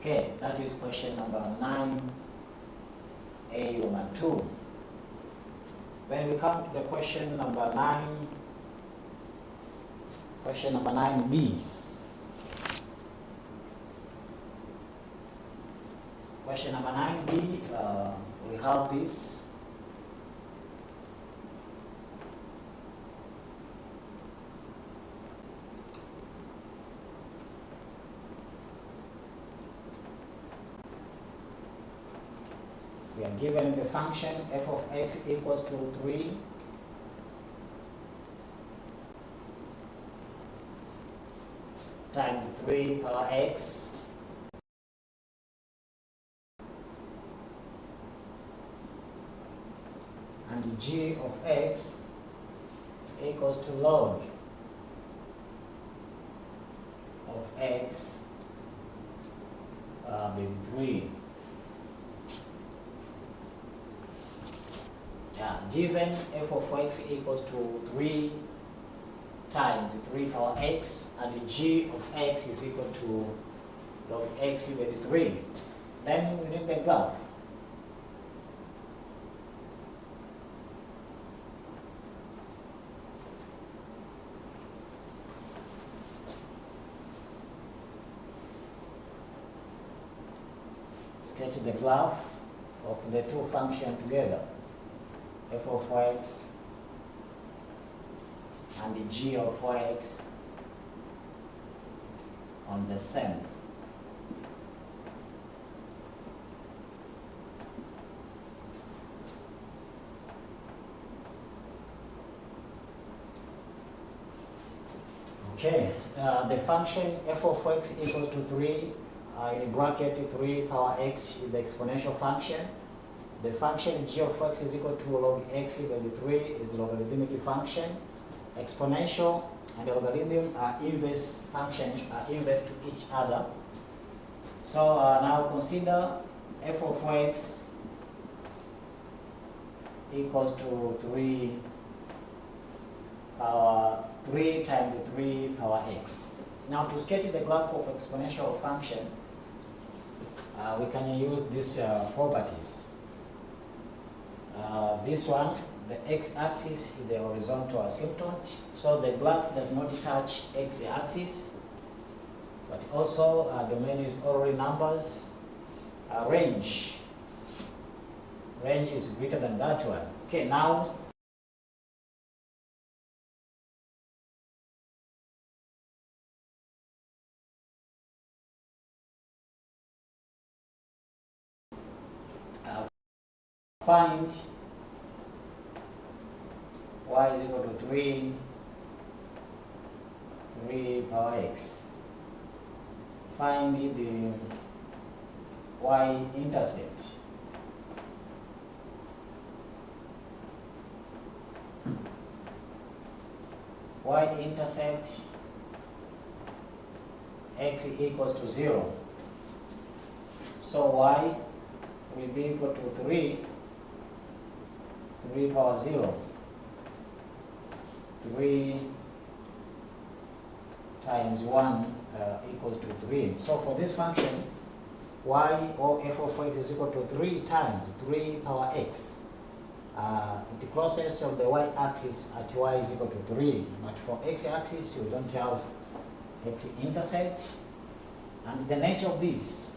Okay, that is question number 9a Roman 2. When we come to the question number 9b. Question number 9b, we have this. We are given the function f of x equals to 3 times 3 power x and g of x equals to log of x with 3. Given f of x equals to 3 times 3 power x and g of x is equal to log x with 3, then we need the graph. Sketch the graph of the two functions together, f of x and the g of x on the same. Okay, the function f of x equals to 3, in bracket 3 power x is the exponential function. The function g of x is equal to log x by 3 is the logarithmic function. Exponential and logarithm are inverse functions, are inverse to each other. So now consider f of x equals to 3 times 3 power x. Now to sketch the graph of exponential function, we can use these properties. This one, the x-axis is the horizontal asymptote, so the graph does not touch x-axis, but also domain is already numbers. range. Range is greater than that one. Okay, now find y is equal to 3 power x. Find the y-intercept. Y-intercept x equals to 0. So y will be equal to 3 power 0. 3 times 1 equals to 3. So for this function, y or f of x is equal to 3 times 3 power x. It crosses on the y-axis at y is equal to 3. But for x-axis, you don't have x-intercept. And the nature of this,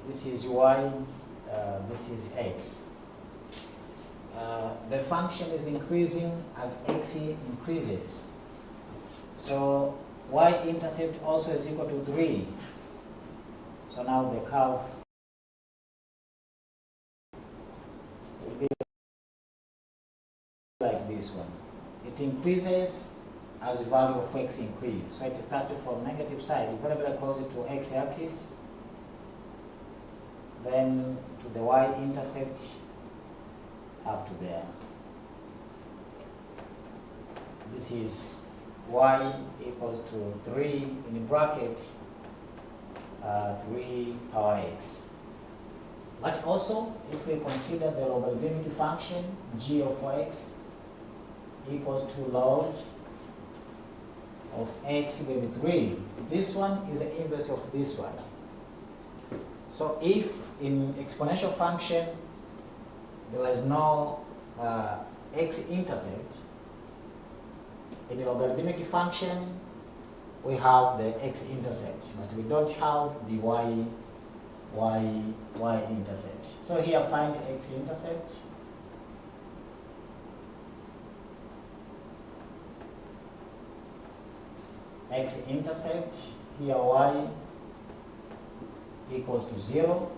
this is y, this is x. The function is increasing as x increases. So y-intercept also is equal to 3. So now the curve will be like this one. It increases as the value of x increases. So it started from negative side. You're going to be closer to x-axis, then to the y-intercept up to there. This is y equals to 3 in the bracket 3 power x. But also, if we consider the logarithmic function g of x equals to log of x with 3, this one is the inverse of this one. So if in exponential function there is no x-intercept, in the logarithmic function we have the x-intercept, but we don't have the y-intercept. So here find x-intercept. X-intercept, here y equals to 0,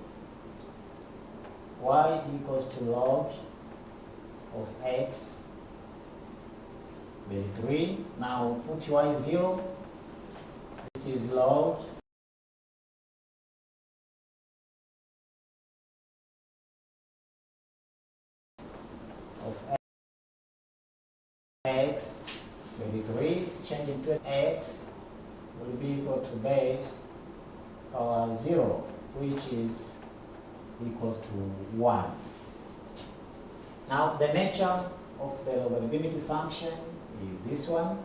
y equals to log of x with 3. Now put y 0, this is log of x with 3, change it to x will be equal to base power 0, which is equals to 1. Now the nature of the logarithmic function is this one.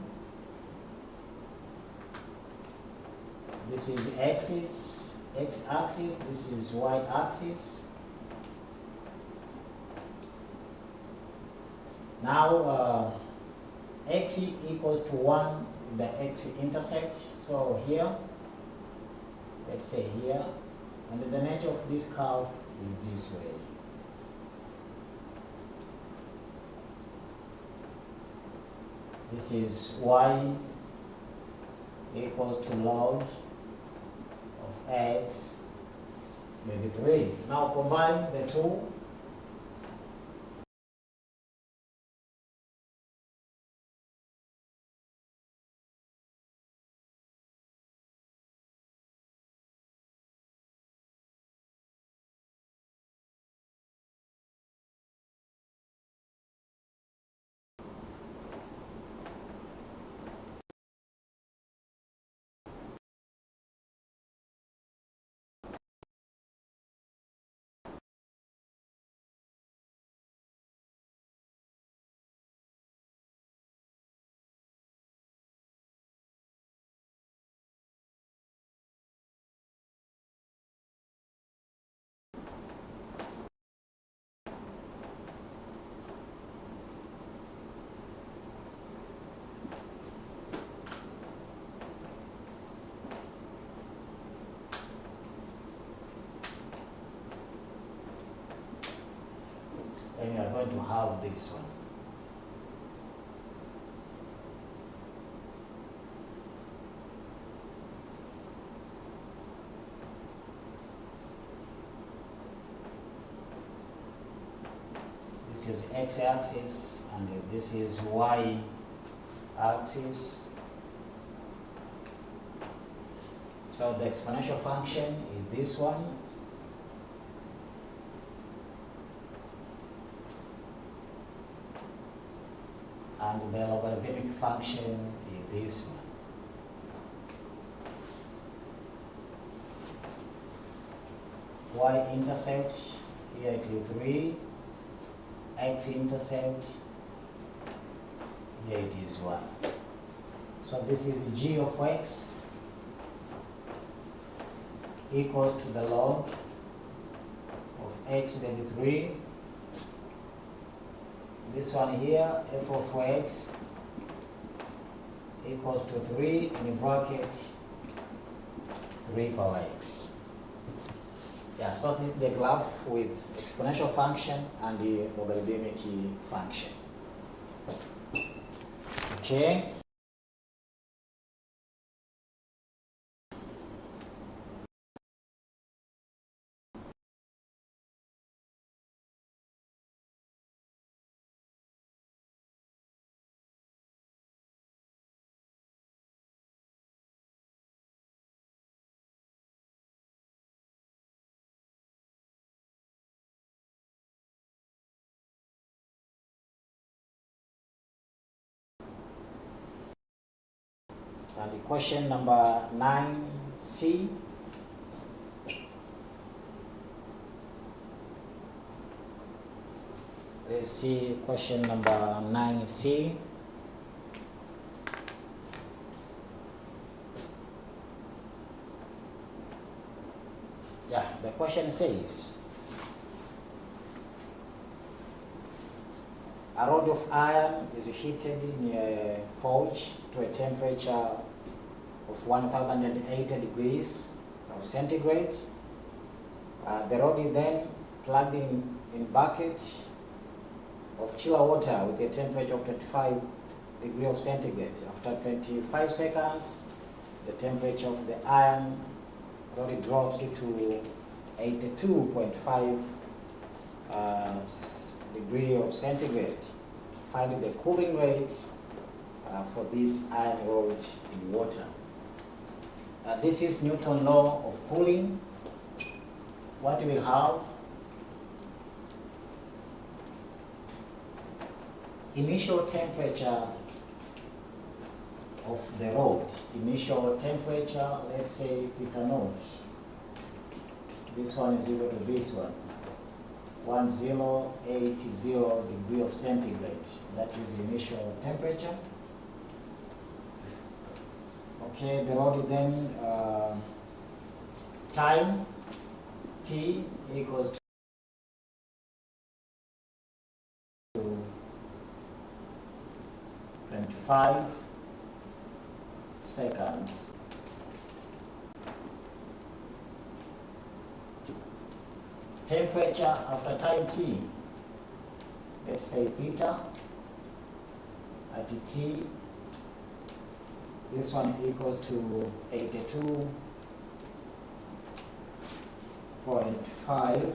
This is x-axis, this is y-axis. Now x equals to 1, the x-intercept. So here, let's say here, and the nature of this curve is this way. This is y equals to log of x with 3. Now combine the two. have this one. This is x-axis and this is y-axis. So the exponential function is this one. And the logarithmic function is this one. Y-intercept, here it is 3. X-intercept, here it is 1. So this is g of x equals to the log of x to the 3. This one here, f of x equals to 3 in bracket 3 power x. Yeah, so this is the graph with exponential function and the logarithmic function. Okay. And the question number 9C. Let's see question number 9C. Yeah, the question says, a rod of iron is heated in a forge to a temperature of 1080 degrees of centigrade. The rod is then plugged in buckets of chiller water with a temperature of 25 degrees of centigrade. After 25 seconds, the temperature of the iron rod drops to 82.5 degree of centigrade. Find the cooling rate for this iron rod in water. This is Newton's law of cooling. What we have, initial temperature of the rod, initial temperature, let's say theta naught. This one is equal to this one, 1080 degree of centigrade. That is the initial temperature. Okay, the rod then time t equals to 25 seconds. Temperature after time t, let's say theta at t, this one equals to 82.5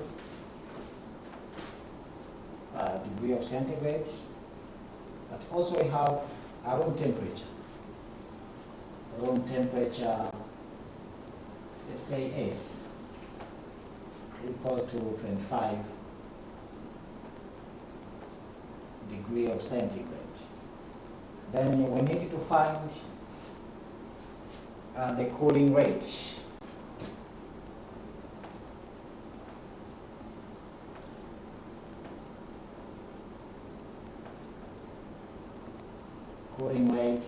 degree of centigrade. But also we have a room temperature. Room temperature, let's say S, equals to 25 degree of centigrade. Then we need to find the cooling rate. Cooling rate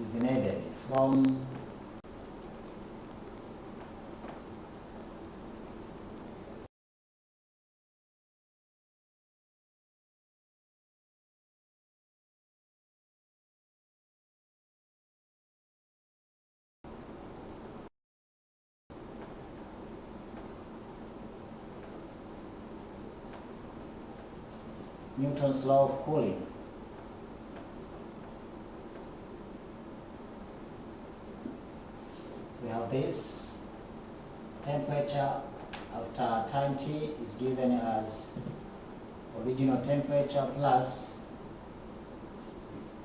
is needed from Newton's law of cooling. We have this temperature after time t is given as original temperature plus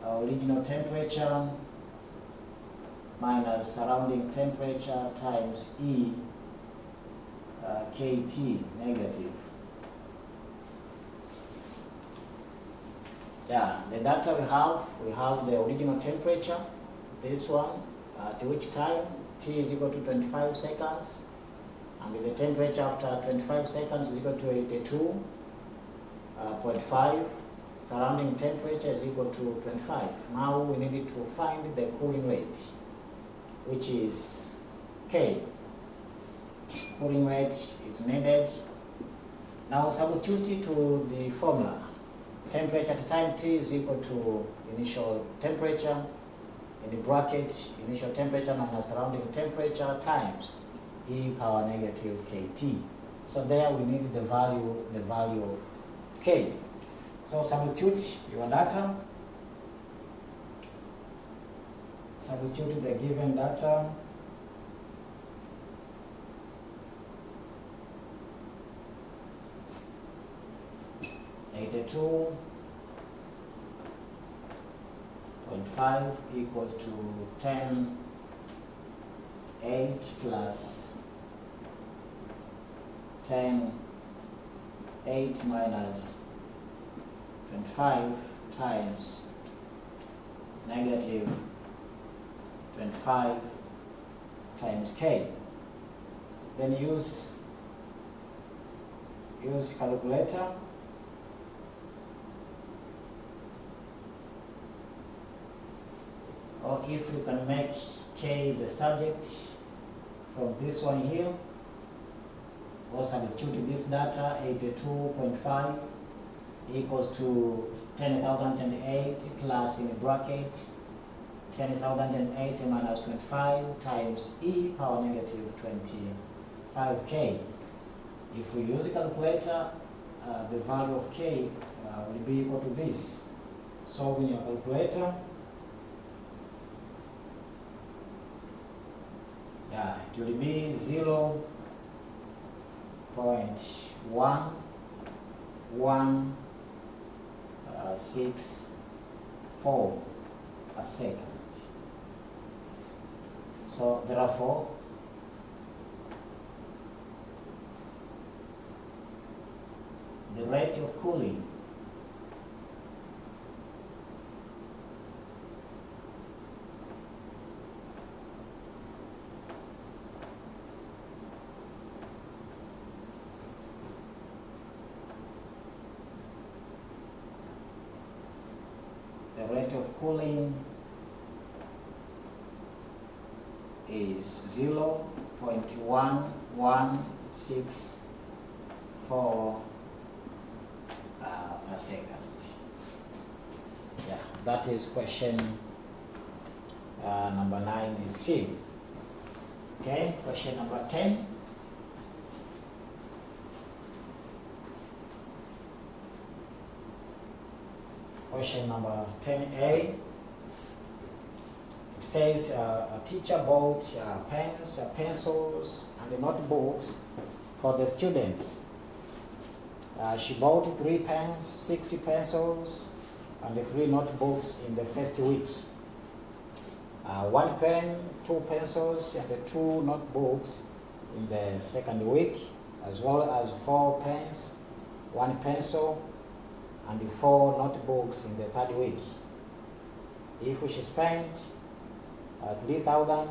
original temperature minus surrounding temperature times E kT negative. Yeah, the data we have the original temperature, this one, at which time t is equal to 25 seconds, and the temperature after 25 seconds is equal to 82.5. Surrounding temperature is equal to 25. Now we need to find the cooling rate, which is K. Cooling rate is needed. Now substitute it to the formula. Temperature at time t is equal to initial temperature, in the bracket, initial temperature minus surrounding temperature times e power negative kT. So there we need the value of K. So substitute your data. Substitute the given data. (82.5) equals to 10.8 plus 10.8 minus 25 times negative 25 times K. Then use calculator. Or if you can make K the subject from this one here, or substitute this data, 82.5 equals to 10,008 plus in the bracket 10,008 minus 25 times e power negative 25k. If we use a calculator, the value of k will be equal to this. Solve in your calculator. It will be 0.1164 per second. So therefore, the rate of cooling is 0.1164 per second. Yeah, that is question number 9 is C. Okay, question number 10. Question number 10A. It says a teacher bought pens, pencils, and notebooks for the students. She bought 3 pens, 6 pencils, and 3 notebooks in the first week. 1 pen, 2 pencils, and 2 notebooks in the second week, as well as 4 pens, 1 pencil, and 4 notebooks in the third week. If she spent 3,000,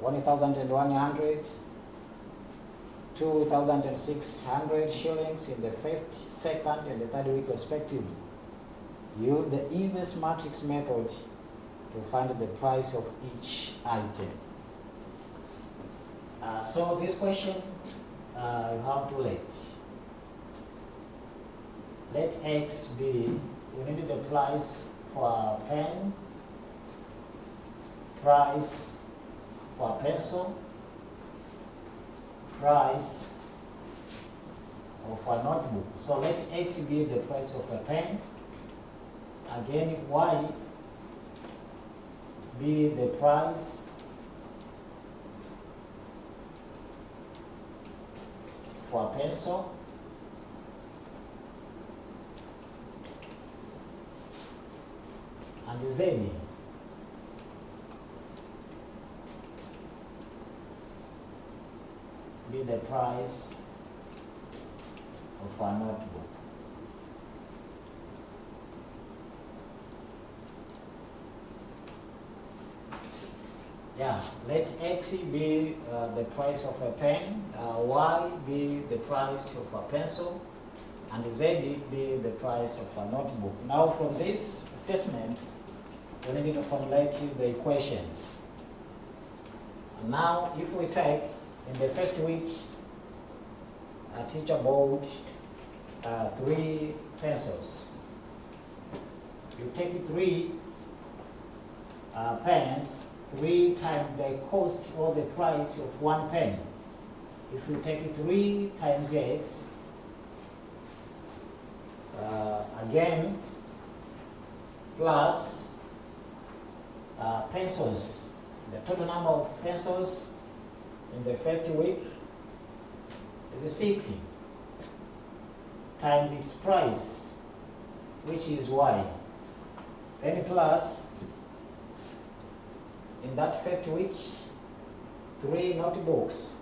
1,100, 2,600 shillings in the first, second, and the third week respectively, use the inverse matrix method to find the price of each item. So this question you have to let X be, we need the price for a pen, price for a pencil, price of a notebook. So let X be the price of a pen. Again, Y be the price for a pencil. And Z be the price of a notebook. Yeah, let X be the price of a pen, Y be the price of a pencil, and Z be the price of a notebook. Now from this statement, we need to formulate the equations. And now if we take in the first week, a teacher bought 3 pencils. You take 3 pens, 3 times the cost or the price of 1 pen. If you take 3 times X, again, plus pencils, the total number of pencils in the first week is 60 times its price, which is Y. Then plus, in that first week, 3 notebooks.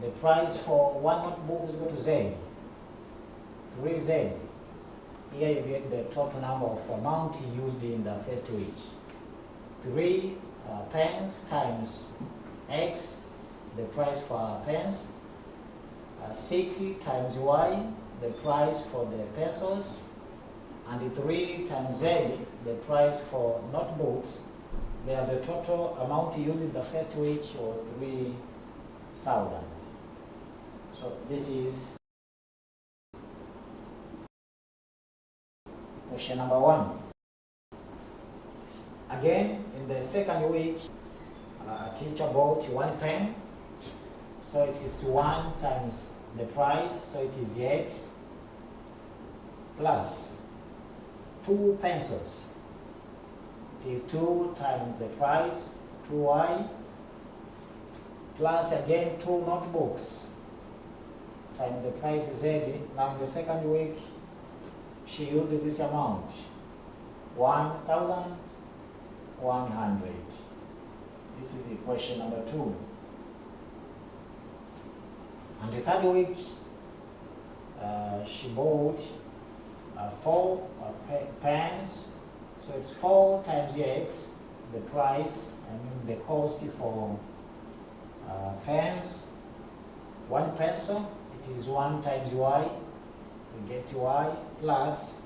The price for 1 notebook is equal to Z. 3Z. Here you get the total number of amount used in the first week. 3 pens times X, the price for pens. 60 times Y, the price for the pencils. And 3 times Z, the price for notebooks. They are the total amount used in the first week, or 3,000. So this is question number 1. Again, in the second week, a teacher bought 1 pen. So it is 1 times the price, so it is X, plus 2 pencils. It is 2 times the price, 2Y, plus again 2 notebooks times the price is Z. Now in the second week, she used this amount, 1,100. This is equation number 2. And the third week, she bought 4 pens. So it's 4 times X, the price, the cost for pens. 1 pencil, it is 1 times Y, we get Y, plus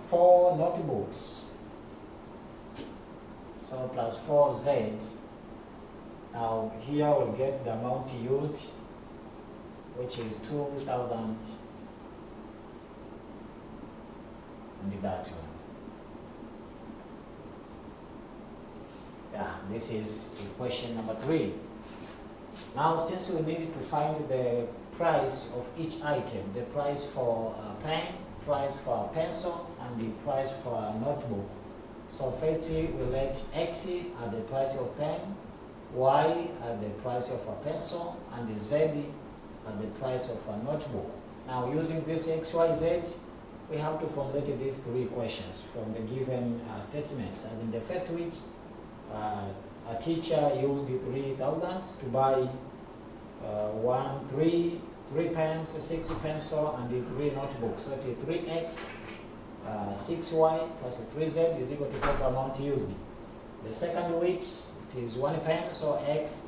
4 notebooks. So plus 4Z. Now here we'll get the amount used, which is 2,000. And that one. Yeah, this is equation number 3. Now, since we need to find the price of each item, the price for a pen, price for a pencil, and the price for a notebook. So firstly, we let X at the price of pen, Y at the price of a pencil, and the Z at the price of a notebook. Now, using this X, Y, Z, we have to formulate these 3 equations from the given statements. And in the first week, a teacher used the 3,000 to buy 3 pens, 6 pencil, and the 3 notebooks. So the 3X, 6Y plus 3Z is equal to total amount used. The second week, it is 1 pen, so X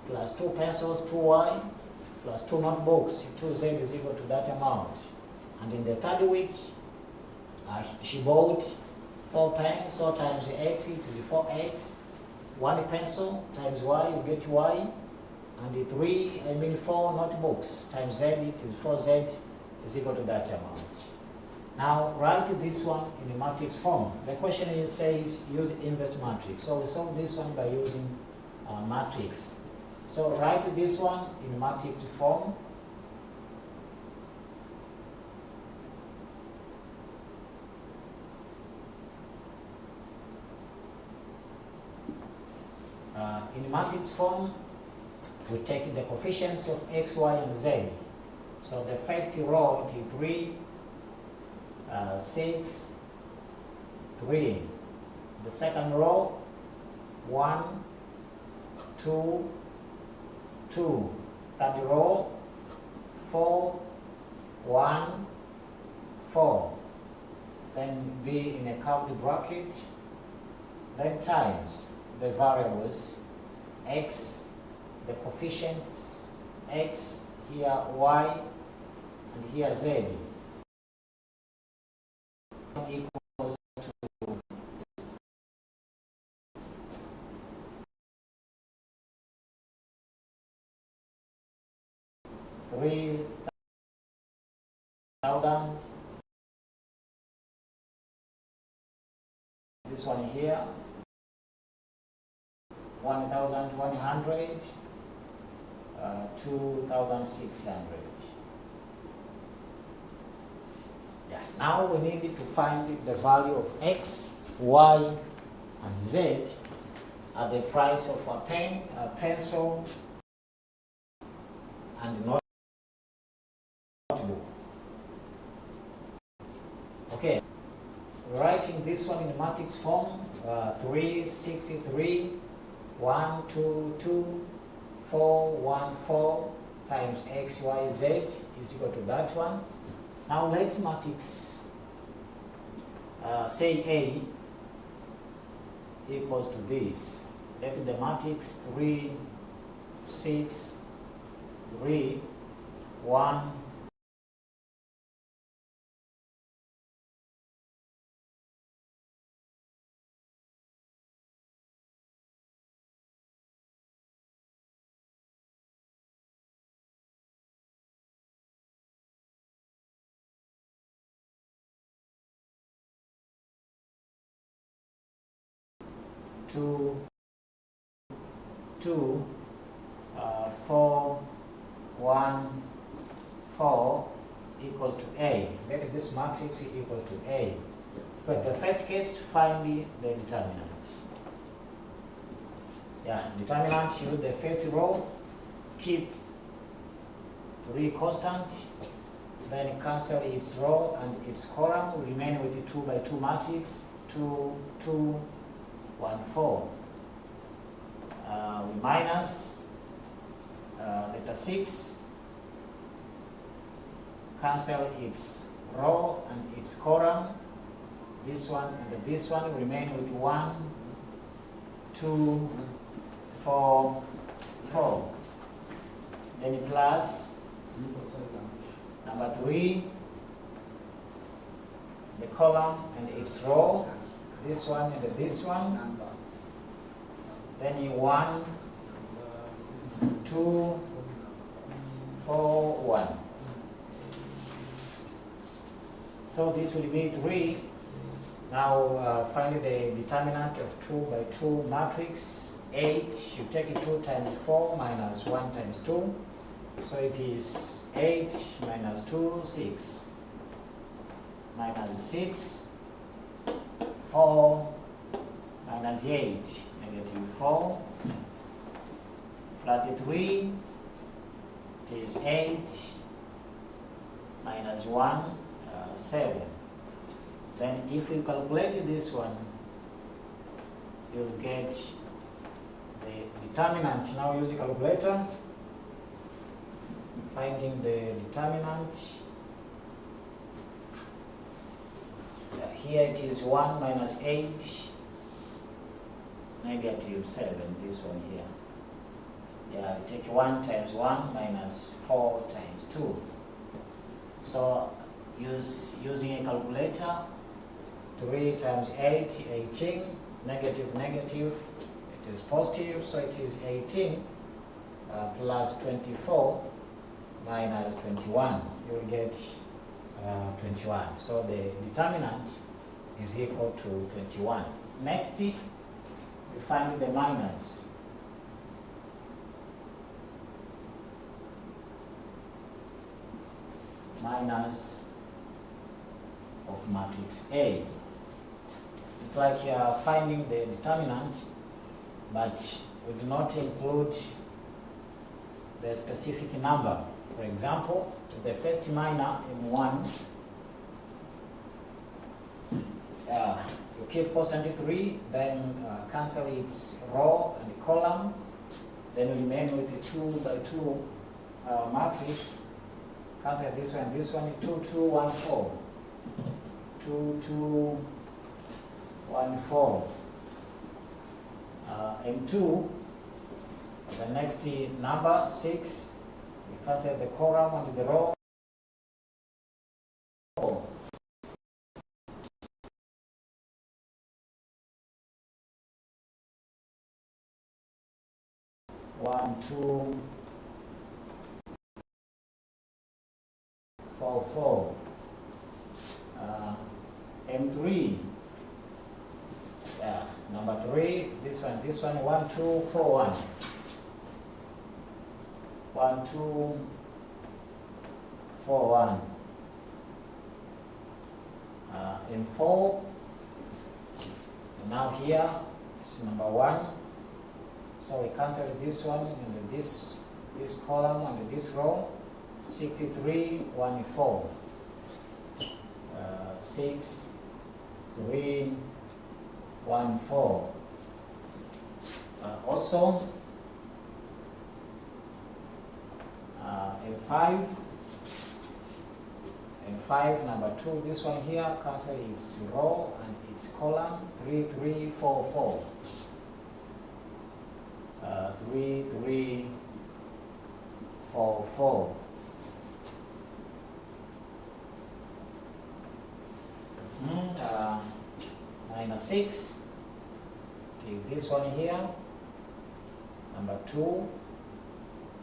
plus 2 pencils, 2Y plus 2 notebooks, 2Z is equal to that amount. And in the third week, she bought 4 pens, so times X, it is 4X. 1 pencil times Y, you get Y. And the 4 notebooks times Z, it is 4Z is equal to that amount. Now write this one in a matrix form. The question says use inverse matrix. So we solve this one by using matrix. So write this one in matrix form. in matrix form, we take the coefficients of x, y, and z. So the first row it is 3, 6, 3. The second row 1, 2, 2. Third row 4, 1, 4. Then be in a curved bracket, then times the variables x, the coefficients x, here y, and here z, equals to 3,000. This one here, 1,100, 2,600. Yeah. Now we need to find the value of x, y, and z at the price of a pen, a pencil, and notebook. Okay. Writing this one in matrix form, 3, 63, 1, 2, 2, 4, 1, 4 times x, y, z is equal to that one. Now let matrix say A equals to this. Let the matrix 3, 6, 3, 1, 2, 2, 4, 1, 4 equals to A. Let this matrix equals to A. But the first case, find the determinant. Yeah, determinant, use the first row, keep 3 constant, then cancel its row and its column, will remain with the 2 by 2 matrix, 2, 2, 1, 4. We minus letter 6, cancel its row and its column. This one and this one remain with 1, 2, 4, 4. Then plus number 3, the column and its row, this one and this one. Then you 1, 2, 4, 1. So this will be 3. Now find the determinant of 2 by 2 matrix 8. You take it 2 times 4 minus 1 times 2. So it is 8 minus 2, 6. Minus 6, 4 minus 8, negative 4, plus the 3, it is 8 minus 1, 7. Then if you calculate this one, you'll get the determinant. Now use the calculator, finding the determinant. Here it is 1 minus 8, negative 7, this one here. Yeah, you take 1 times 1 minus 4 times 2. So using a calculator, 3 times 8, 18, negative, negative, it is positive, so it is 18 plus 24 minus 21. You will get 21. So the determinant is equal to 21. Next, we find the minus. Minus of matrix A. It's like finding the determinant, but we do not include the specific number. For example, the first minor in 1, you keep constant 3, then cancel its row and column, then you remain with the 2 by 2 matrix. Cancel this one, 2, 2, 1, 4. 2, 2, 1, 4. M2, the next number, 6, we cancel the column and the row. 1, 2, 4, 4. M3, number 3, this one, 1, 2, 4, 1. 1, 2, 4, 1. M4, now here it's number 1. So we cancel this one and this column and this row. 63, 1, 4. 6, 3, 1, 4. Also, M5, number 2, this one here, cancel its row and its column. 3, 3, 4, 4. 3, 3, 4, 4. Minus 6, take this one here, number 2,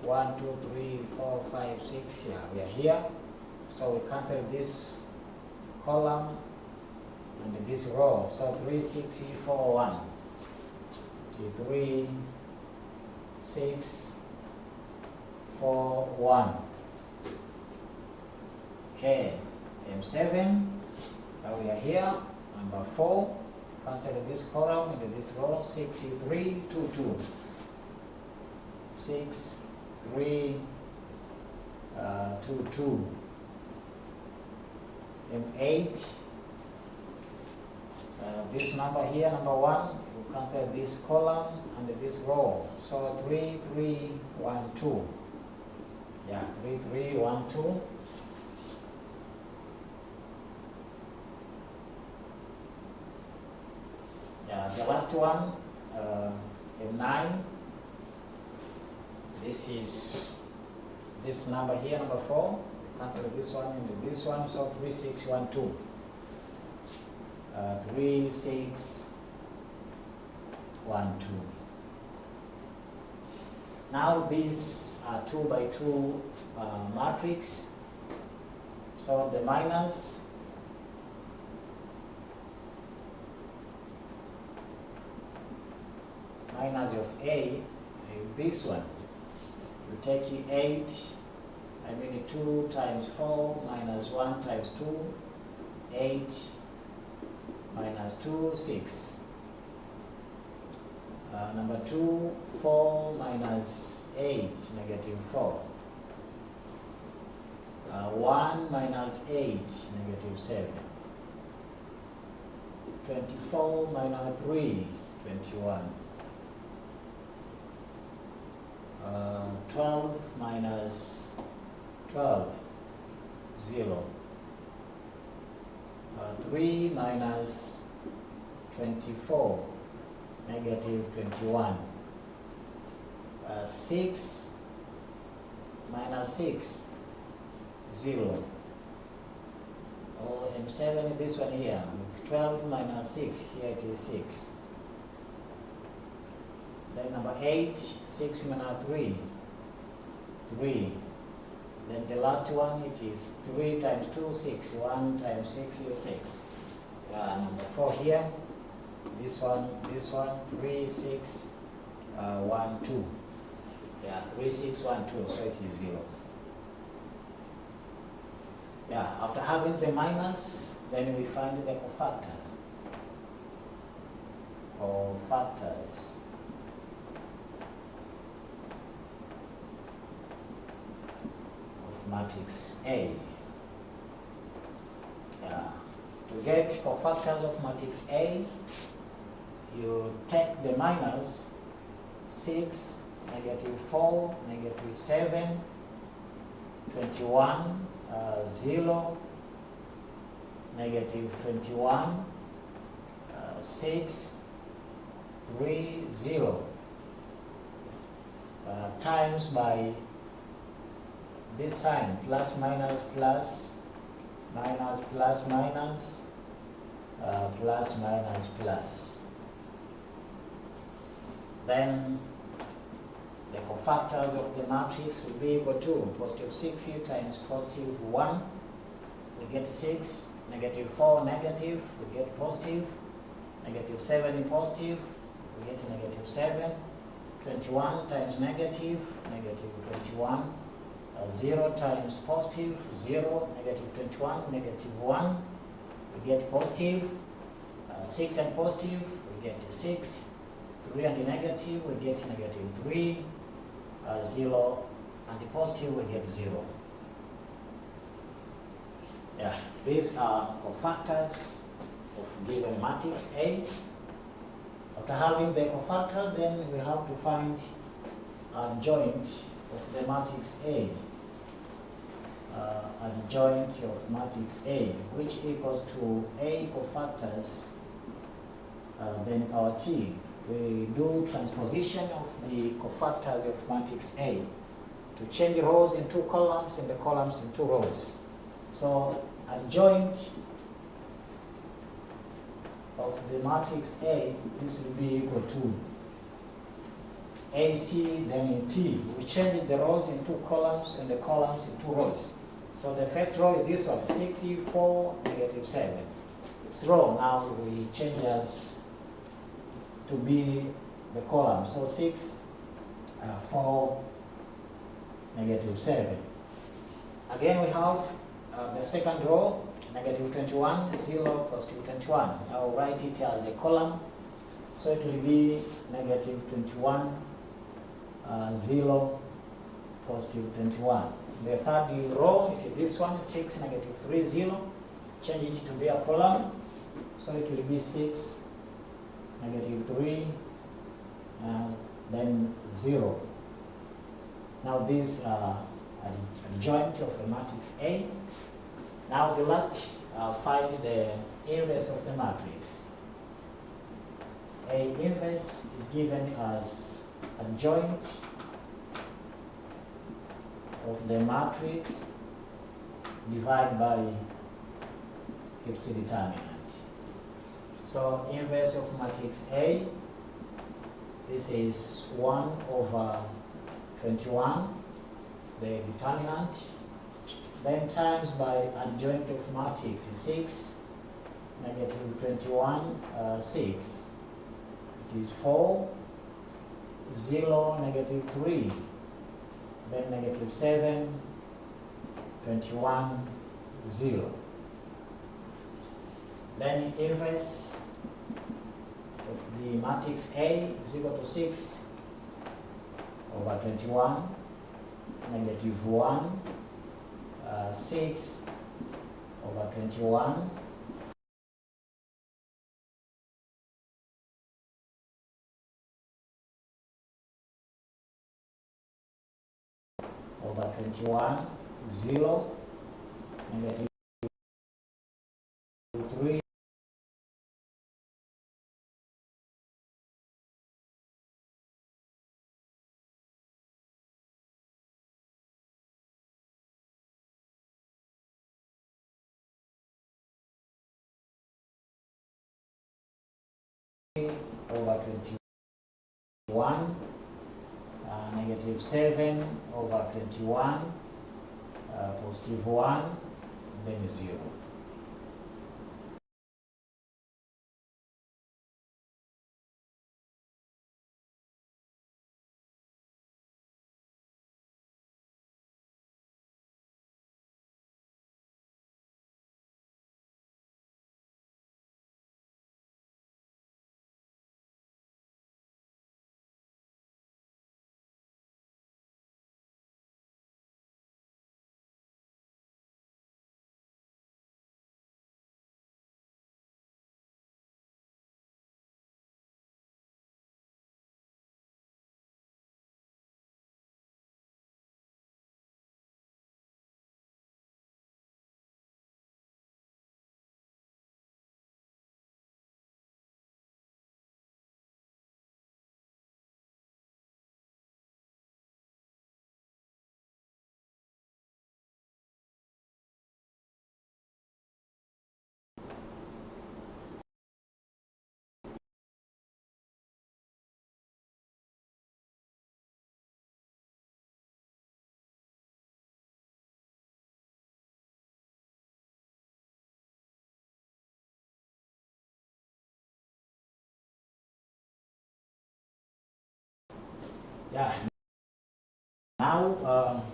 1, 2, 3, 4, 5, 6, yeah, we are here. So we cancel this column and this row. So 3, 6, 4, 1. 3, 6, 4, 1. Okay, M7, we are here. Number 4, cancel this column and this row. 6, 3, 2, 2. 6, 3, 2, 2. M8, this number here, number 1, you cancel this column and this row. So 3, 3, 1, 2. Yeah, 3, 3, 1, 2. Yeah, the last one, M9. This is this number here, number 4. Cancel this one and this one. So 3, 6, 1, 2. 3, 6, 1, 2. Now these are 2 by 2 matrix. So the minus of A is this one. You take 2 times 4 minus 1 times 2, 8 minus 2, 6. Number 2, 4 minus 8, negative 4. 1 minus 8, negative 7. 24 minus 3, 21. 12 minus 12, 0. 3 minus 24, negative 21. 6 minus 6, 0. Oh, M7 is this one here. 12 minus 6, here it is 6. Then number 8, 6 minus 3, 3. Then the last one, it is 3 times 2, 6. 1 times 6 is 6. Number 4 here. This one, 3, 6, 1, 2. Yeah, 3, 6, 1, 2. So it is 0. Yeah, after having the minus, then we find the cofactor. Cofactors. matrix A. To get cofactors of matrix A, you take the minus 6, -4, -7, 21, 0, -21, 6, 3, 0, times by this sign, plus, minus, plus, minus, plus, minus, plus, minus, plus. Then the cofactors of the matrix will be equal to positive 6 times positive 1, we get 6, -4 negative, we get positive, -7 positive, we get -7, 21 times negative, -21, 0 times positive, 0, -21, -1, we get positive, 6 and positive, we get 6, 3 and negative, we get -3, 0 and the positive, we get 0. Yeah, these are cofactors of given matrix A. After having the cofactor, then we have to find adjoint of the matrix A. Adjoint of matrix A, which equals to A cofactors, then power T. We do transposition of the cofactors of matrix A to change rows into columns and the columns into rows. So adjoint of the matrix A, this will be equal to AC, then in T. We change the rows into columns and the columns into rows. So the first row is this one, 64, -7. It's row, now we change as to be the column. So 6, 4, -7. Again we have the second row, -21, 0, +21. I'll write it as a column. So it will be -21, 0, +21. The third row, it is this one, 6, -3, 0. Change it to be a column. So it will be 6, -3, then 0. Now these are adjoint of the matrix A. Now the last, find the inverse of the matrix. A inverse is given as adjoint of the matrix divided by its determinant. So inverse of matrix A, this is 1/21, the determinant, then times by adjoint of matrix is 6, -21, 6. It is 4, 0, -3, then -7, 21, 0. Then inverse of the matrix A is equal to 6/21, -1, 6/21, over 21, 0, -3, over 21, -7/21, +1, then 0. Yeah. Now,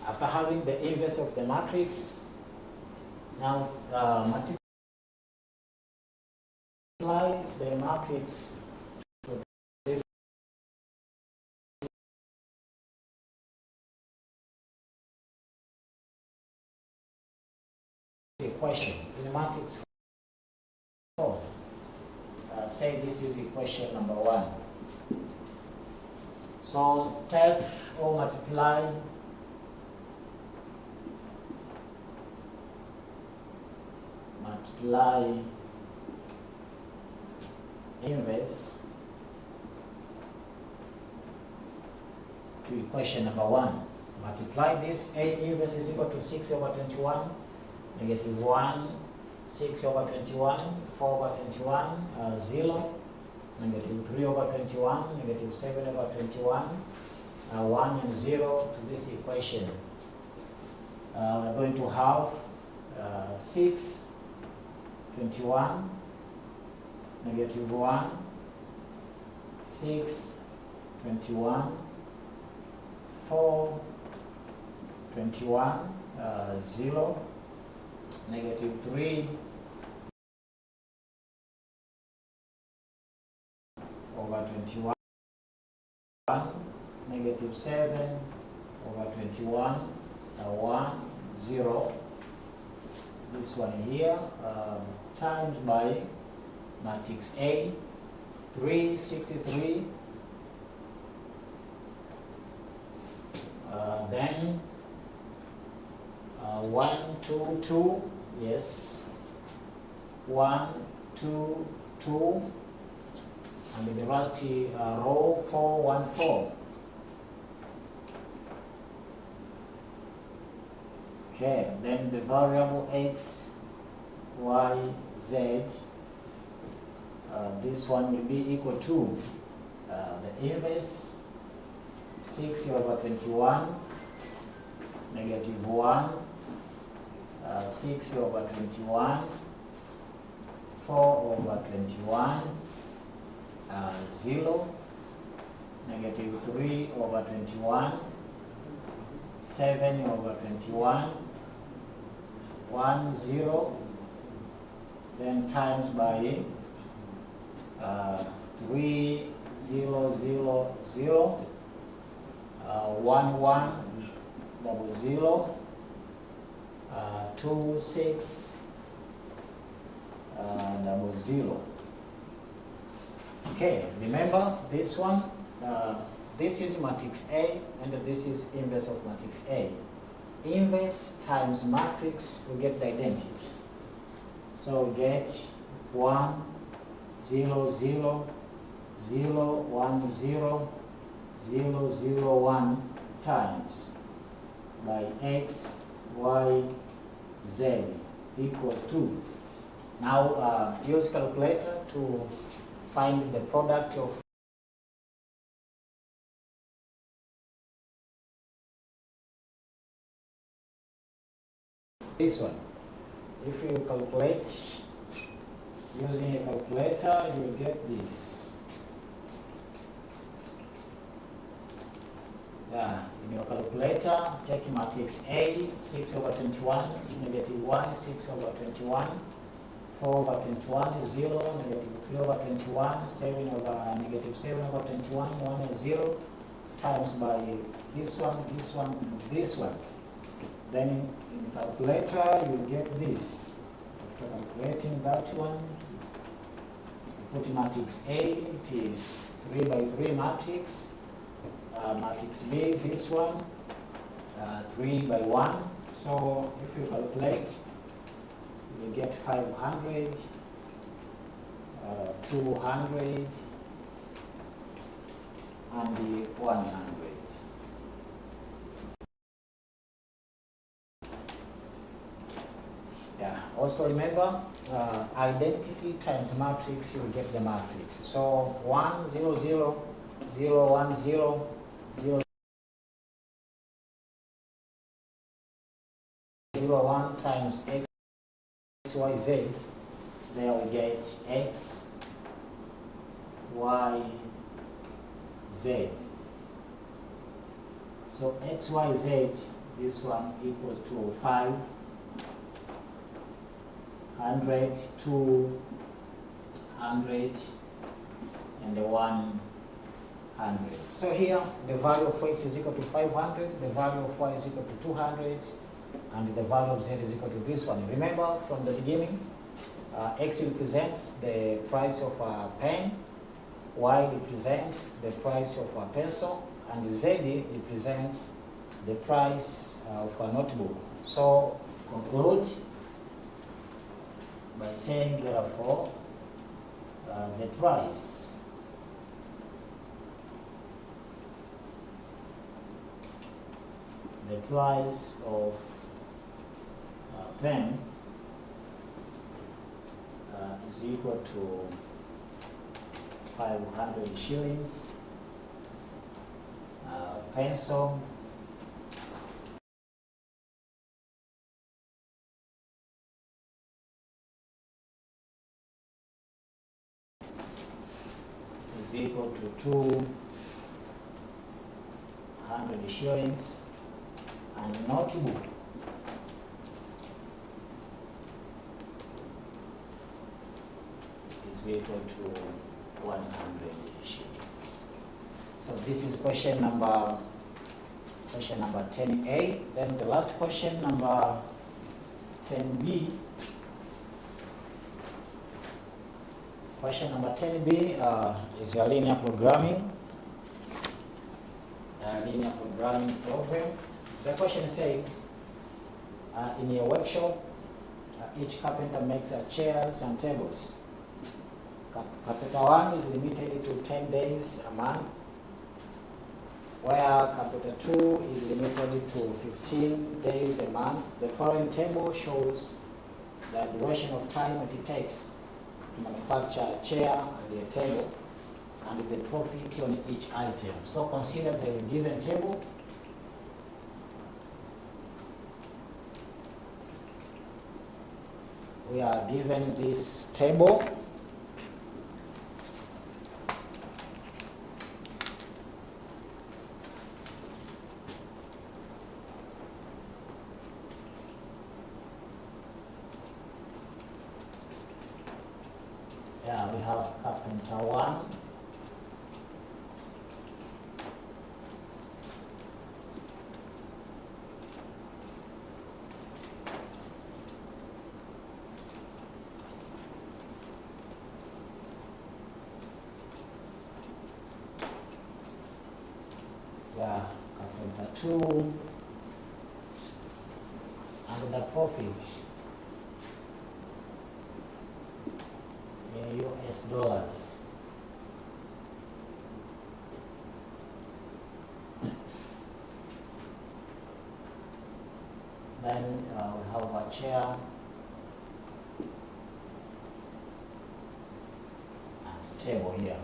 after having the inverse of the matrix, now multiply the matrix to this equation in the matrix form. Say this is equation number 1. So take or multiply inverse to equation number 1. Multiply this. A inverse is equal to 6 over 21, negative 1, 6 over 21, 4 over 21, 0, negative 3 over 21, negative 7 over 21, 1 and 0 to this equation. We're going to have 6, 21, negative 1, 6, 21, 4, 21, 0, negative 3 over 21, negative 7 over 21, 1, 0. This one here times by matrix A, 363, then 1, 2, 2, yes, 1, 2, 2, and the last row 4, 1, 4. Okay, then the variable x, y, z, this one will be equal to the inverse 6 over 21, negative 1, 6 over 21, 4 over 21, 0, negative 3 over 21, 7 over 21, 1, 0, then times by 3, 0, 0, 0, 1, 1, double 0, 2, 6, double 0. Okay, remember this one, this is matrix A and this is inverse of matrix A. Inverse times matrix, we get the identity. So we get 1, 0, 0, 0, 1, 0, 0, 0, 1 times by x, y, z equals 2. Now use calculator to find the product of this one. If you calculate using a calculator, you will get this. Yeah, in your calculator, take matrix A, 6 over 21, negative 1, 6 over 21, 4 over 21, 0, negative 3 over 21, 7 over negative 7 over 21, 1 and 0, times by this one, this one, and this one. Then in the calculator, you get this. After calculating that one, put matrix A, it is 3 by 3 matrix. Matrix B, this one, 3 by 1. So if you calculate, you get 500, 200, and 100. Yeah. Also remember, identity times matrix, you will get the matrix. So 1, 0, 0, 0, 1, 0, 0, 0, 1 times x, y, z. There we get x, y, z. So XYZ, this one equals to 5, 100, 200, and the 100. So here, the value of X is equal to 500, the value of Y is equal to 200, and the value of Z is equal to this one. Remember from the beginning, X represents the price of a pen, Y represents the price of a pencil, and Z represents the price of a notebook. So conclude by saying therefore the price of pen is equal to 500 shillings. Pencil is equal to 200 shillings, and notebook is equal to 100 shillings. So this is question number 10A. Then the last question, number 10B. Question number 10B is a linear programming program. The question says, in your workshop, each carpenter makes chairs and tables. Carpenter 1 is limited to 10 days a month, where carpenter 2 is limited to 15 days a month. The following table shows the duration of time it takes to manufacture a chair and a table, and the profit on each item. So consider the given table. We are given this table. Yeah, we have carpenter 1, yeah, carpenter 2, and the profit in US dollars. Then we have a chair and table here.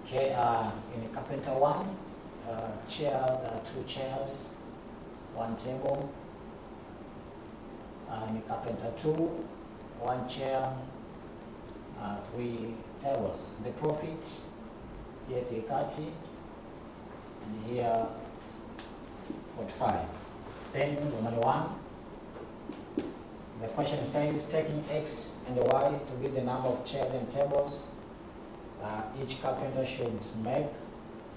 Okay, in carpenter 1, chair, there are 2 chairs, 1 table. In carpenter 2, 1 chair, 3 tables. The profit here 30, and here 45. Then Roman 1. The question says, taking X and Y to be the number of chairs and tables each carpenter should make,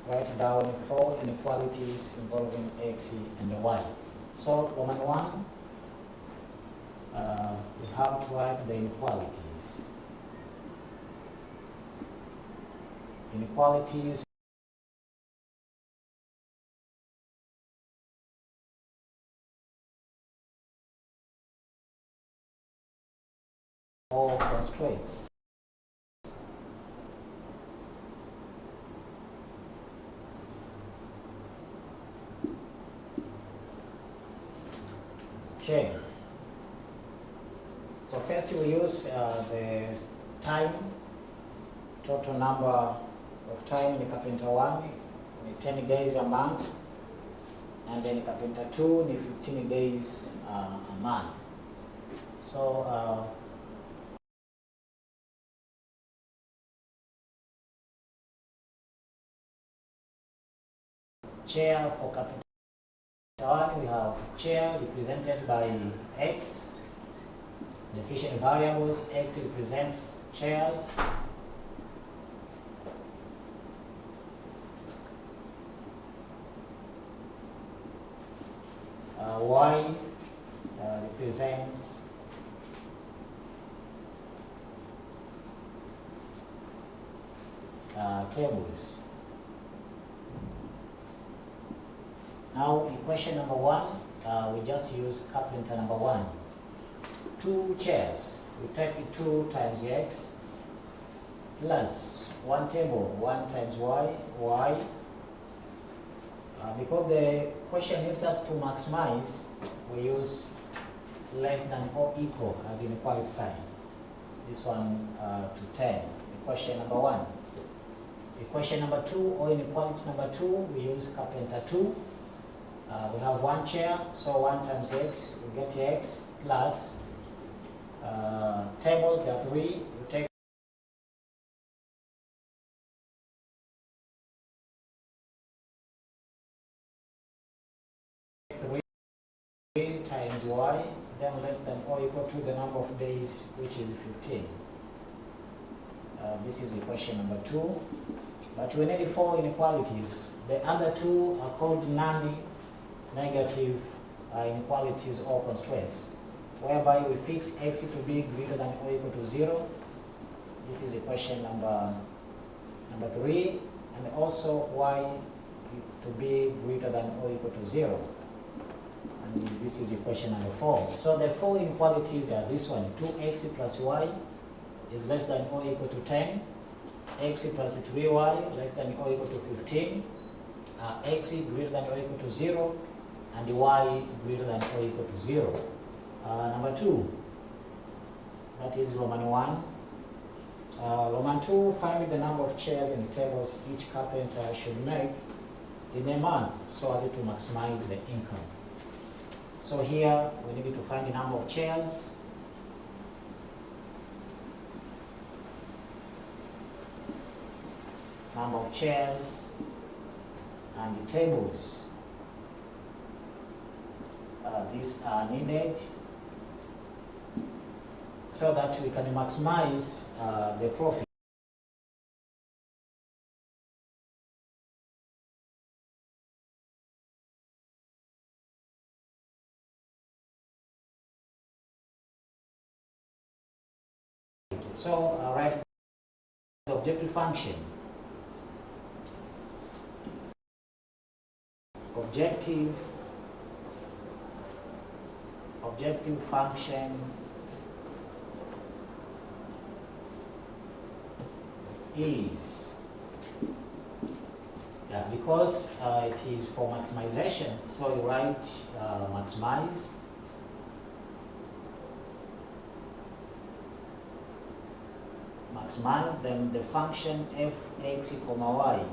write down 4 inequalities involving X and Y. So Roman 1, we have to write the inequalities. Inequalities or constraints. Okay. So first we use the time, total number of time in carpenter 1, 10 days a month, and then carpenter 2, 15 days a month. So chair for capital 1, we have chair represented by x. Decision variables, x represents chairs. Y represents tables. Now in question number 1, we just use carpenter number 1. 2 chairs, we take 2 times x plus 1 table, 1 times y. Because the question needs us to maximize, we use less than or equal as inequality sign. This one to 10, equation number 1. Equation number 2 or inequality number 2, we use carpenter 2. We have 1 chair, so 1 times x, we get x plus tables, there are 3, we take times y, then less than or equal to the number of days, which is 15. This is equation number 2. But we need 4 inequalities. The other 2 are called non-negative inequalities or constraints, whereby we fix x to be greater than or equal to 0. This is equation number 3, and also y to be greater than or equal to 0. And this is equation number 4. So the 4 inequalities are this one: 2x plus y is less than or equal to 10, x plus 3y less than or equal to 15, x greater than or equal to 0, and y greater than or equal to 0. Number 2, that is Roman 1. Roman 2, find the number of chairs and tables each carpenter should make in a month so as to maximize the income. So here we need to find the number of chairs, and the tables. These are needed so that we can maximize the profit. So write the objective function. Objective function is, because it is for maximization, so you write maximize then the function fx comma y.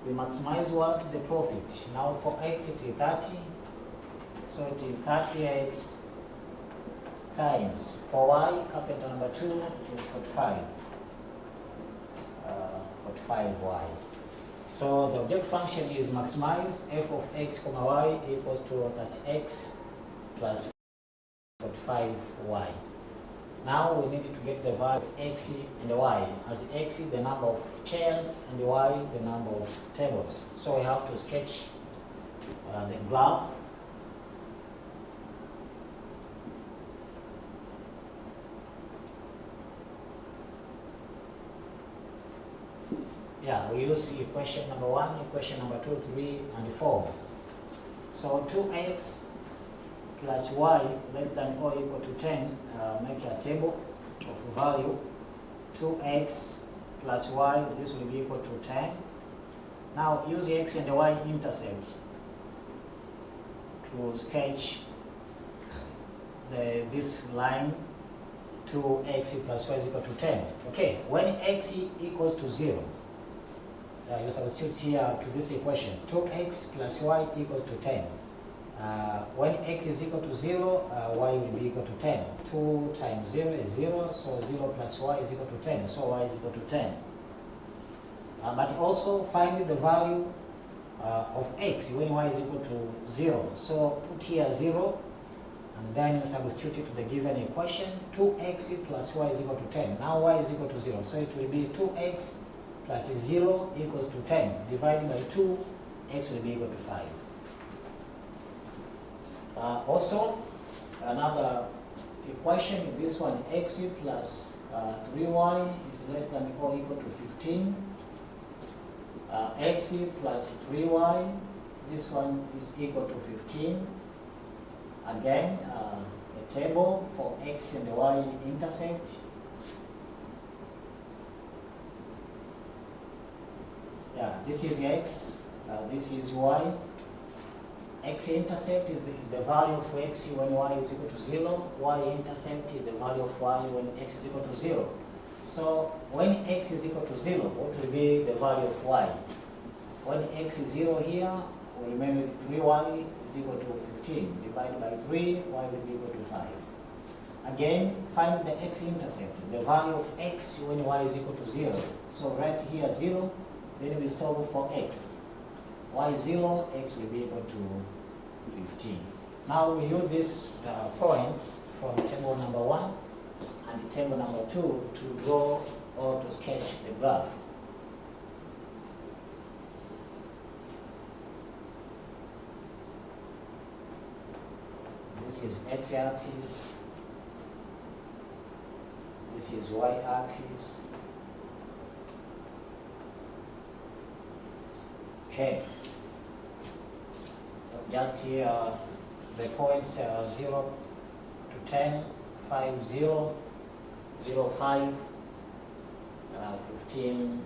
We maximize what? The profit. Now for x it is 30, so it is 30x times, for y, carpenter number 2, it is 45. 45y. So the objective function is maximize f of x comma y equals to 30x plus 45y. Now we need to get the value of x and y. As x is the number of chairs and y the number of tables. So we have to sketch the graph. We use equation number 1, equation number 2, 3, and 4. So 2x plus y less than or equal to 10, make a table of value. 2x plus y, this will be equal to 10. Now use the x and the y intercept to sketch this line. 2x plus y is equal to 10. Okay, when x equals to 0, you substitute here to this equation, 2x plus y equals to 10. when x is equal to 0, y will be equal to 10. 2 times 0 is 0, so 0 plus y is equal to 10, so y is equal to 10. But also find the value of x when y is equal to 0. So put here 0, and then substitute it to the given equation. 2x plus y is equal to 10. Now y is equal to 0, so it will be 2x plus 0 equals to 10. Divided by 2, x will be equal to 5. Also, another equation, this one, x plus 3y is less than or equal to 15. X plus 3y, this one is equal to 15. Again, a table for x and y intercept. Yeah, this is x, this is y. X-intercept is the value of x when y is equal to 0. Y-intercept is the value of y when x is equal to 0. So when x is equal to 0, what will be the value of y? When x is 0 here, we remain with 3y is equal to 15. Divided by 3, y will be equal to 5. Again, find the x-intercept, the value of x when y is equal to 0. So right here 0, then we solve for x. Y 0, x will be equal to 15. Now we use these points from table number 1 and table number 2 to draw or to sketch the graph. This is x-axis, this is y-axis. Okay. Just here, the points 0 to 10, 5, 0, 0, 5, 15,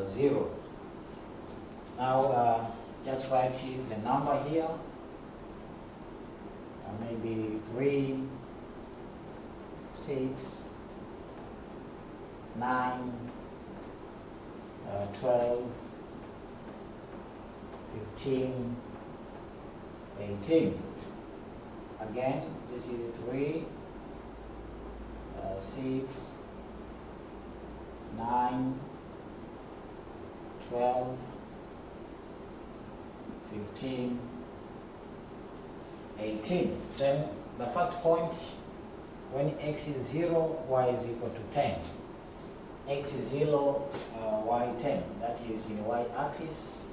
0. Now, just write the number here, maybe 3, 6, 9, 12, 15, 18. Again, this is 3, 6, 9, 12, 15, 18. Then the first point, when x is 0, y is equal to 10. X is 0, y 10. That is in y-axis.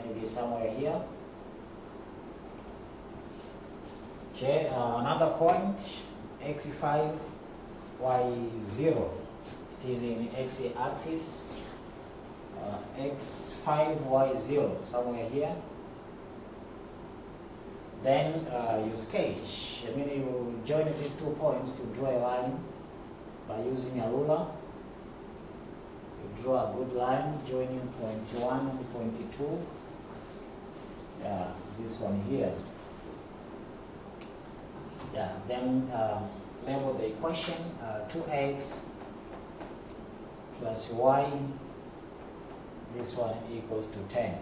Maybe somewhere here. Okay, another point, x5, y0. It is in x-axis. X5, y0, somewhere here. Then you sketch. I mean, you join these 2 points, you draw a line by using a ruler. You draw a good line joining point 1 and point 2. Yeah, this one here. Yeah, then label the equation 2x plus y, this one equals to 10.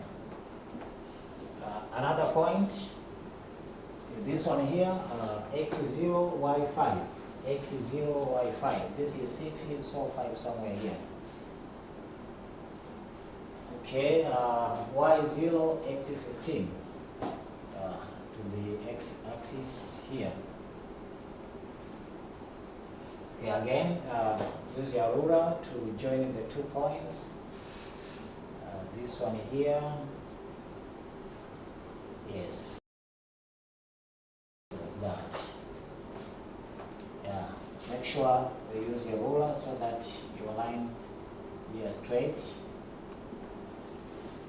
Another point, this one here, x0, y5. x0, y5. This is 6, so 5 somewhere here. Okay, y0, x15 to the x-axis here. Okay, again, use your ruler to join the 2 points. This one here, yes, that. Yeah, make sure you use your ruler so that your line here straight.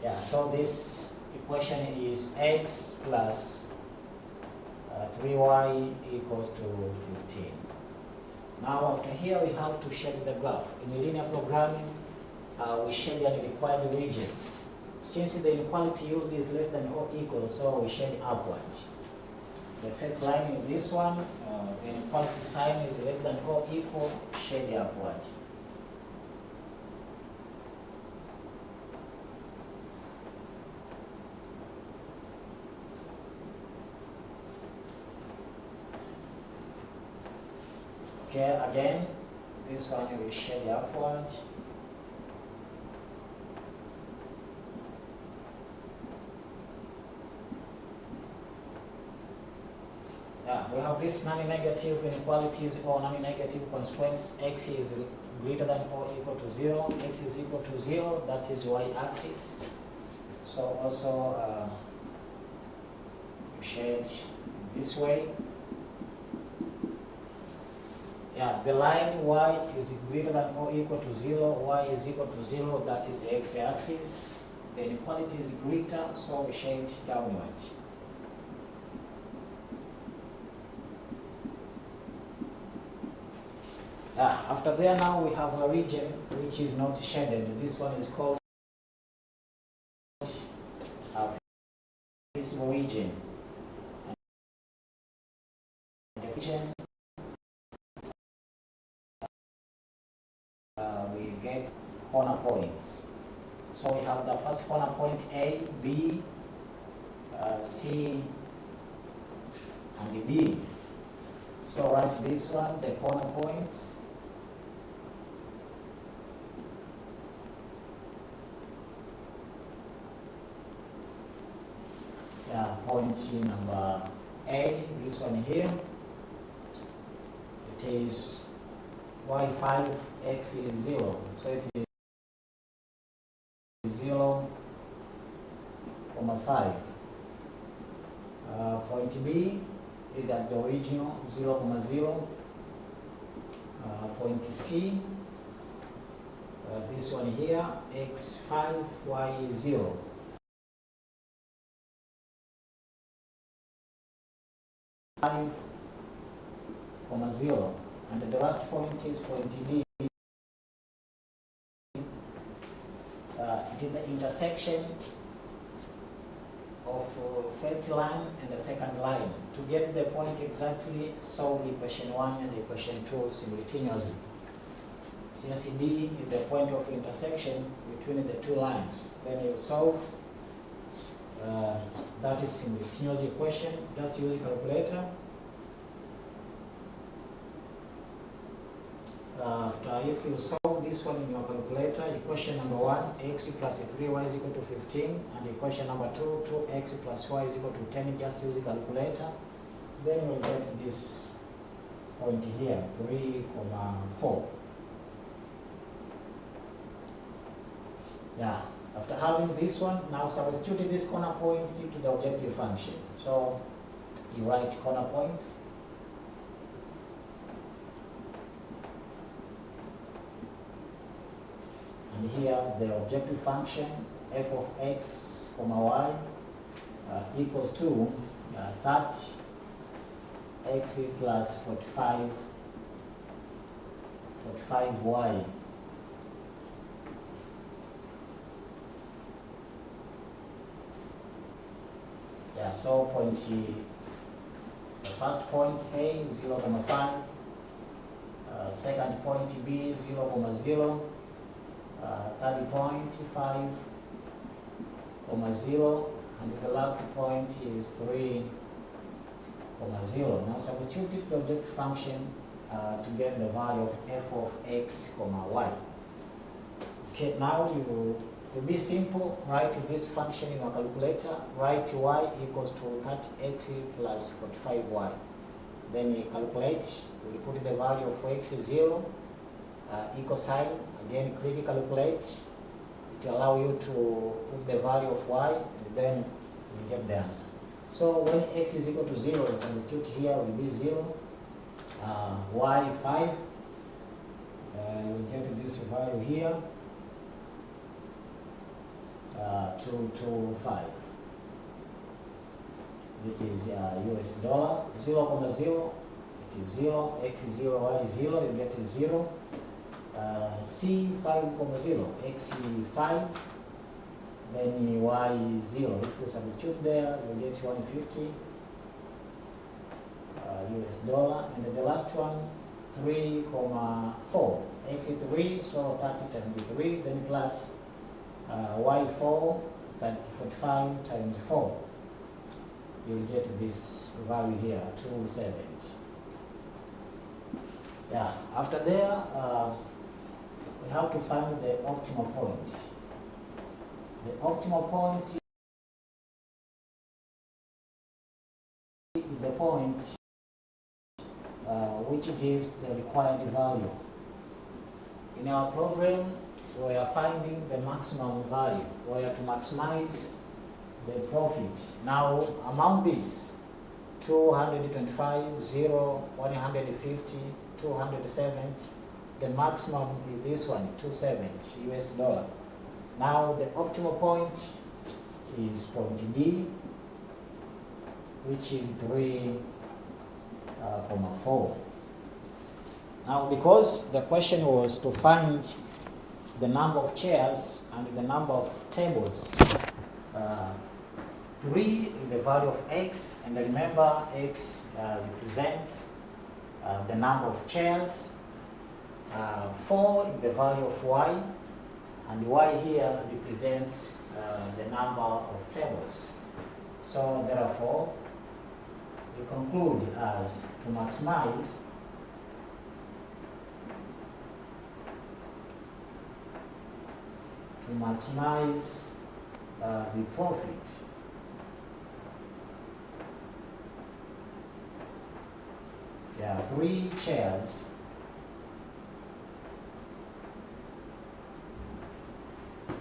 Yeah, so this equation is x plus 3y equals to 15. Now after here we have to shade the graph. In linear programming, we shade an required region. Since the inequality used is less than or equal, so we shade upward. The first line in this one, the inequality sign is less than or equal, shade upward. Okay, again, this one will shade upward. We have these non-negative inequalities or non-negative constraints. X is greater than or equal to 0. X is equal to 0, that is y-axis. So also shade this way. The line y is greater than or equal to 0, y is equal to 0, that is the x-axis. The inequality is greater, so we shade downward. After there, now we have a region which is not shaded. This one is called this region. And the region we get corner points. So we have the first corner point A, B, C, and D. So write this one, the corner points. Point number A, this one here, it is y5, x is 0, so it is 0, 5. Point B is at the original 0, 0. Point C, this one here, x5, y 0. Five, 0, and the last point is point D. It is the intersection of first line and the second line. To get the point exactly, solve equation 1 and equation 2 simultaneously. Since D is the point of intersection between the two lines, then you solve. That is simultaneous equation. Just use a calculator. If you solve this one in your calculator, equation number 1, x plus 3y is equal to 15, and equation number 2, 2x plus y is equal to 10, just use a calculator. Then you will get this point here, 3, 4. After having this one, now substitute this corner points into the objective function. So you write corner points. And here the objective function f of x, y equals to 30 x plus 45y. So point the first point A 0, 5, second point B 0, 0, third point 5, 0, and the last point is 3, 0. Now substitute the objective function to get the value of f of x, y. Okay, now to be simple, write this function in your calculator. Write y equals to 30x plus 45y. Then you calculate, you put the value of x is 0, equal sign, again click calculate. It allows you to put the value of y, and then you get the answer. So when x is equal to 0, the substitute here will be 0, y 5, you get this value here. 2 to 5. This is US dollar. 0, 0, it is 0, x is 0, y is 0, you get 0. C 5, 0, x is 5, then y is 0. If you substitute there, you get 150 US dollar. And the last one, 3, 4. X is 3, so 30 times 3, then plus y4 times 45 times 4. You'll get this value here, 270. Yeah, after there, we have to find the optimal point. The optimal point is the point which gives the required value. In our program, we are finding the maximum value. We are to maximize the profit. Now, among these, 225, 0, 150, 270, the maximum is this one, 270 US dollar. Now, the optimal point is point D, which is 3,4. Now, because the question was to find the number of chairs and the number of tables, 3 is the value of x, and remember x represents the number of chairs. 4 is the value of y, and y here represents the number of tables. So therefore, we conclude as to maximize the profit. Yeah, 3 chairs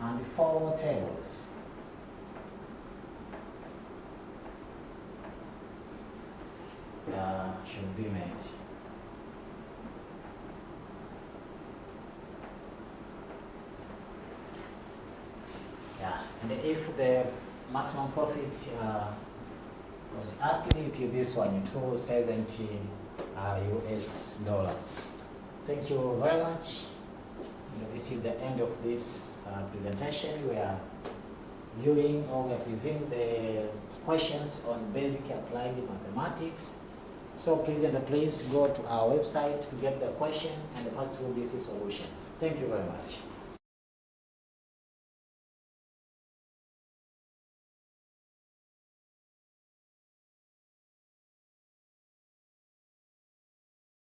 and 4 tables. Should be made. Yeah, and if the maximum profit was asking it to this one, 270 US dollar. Thank you very much. This is the end of this presentation. We are viewing or we are reviewing the questions on basic applied mathematics. So please go to our website to get the question and pass through these solutions. Thank you very much.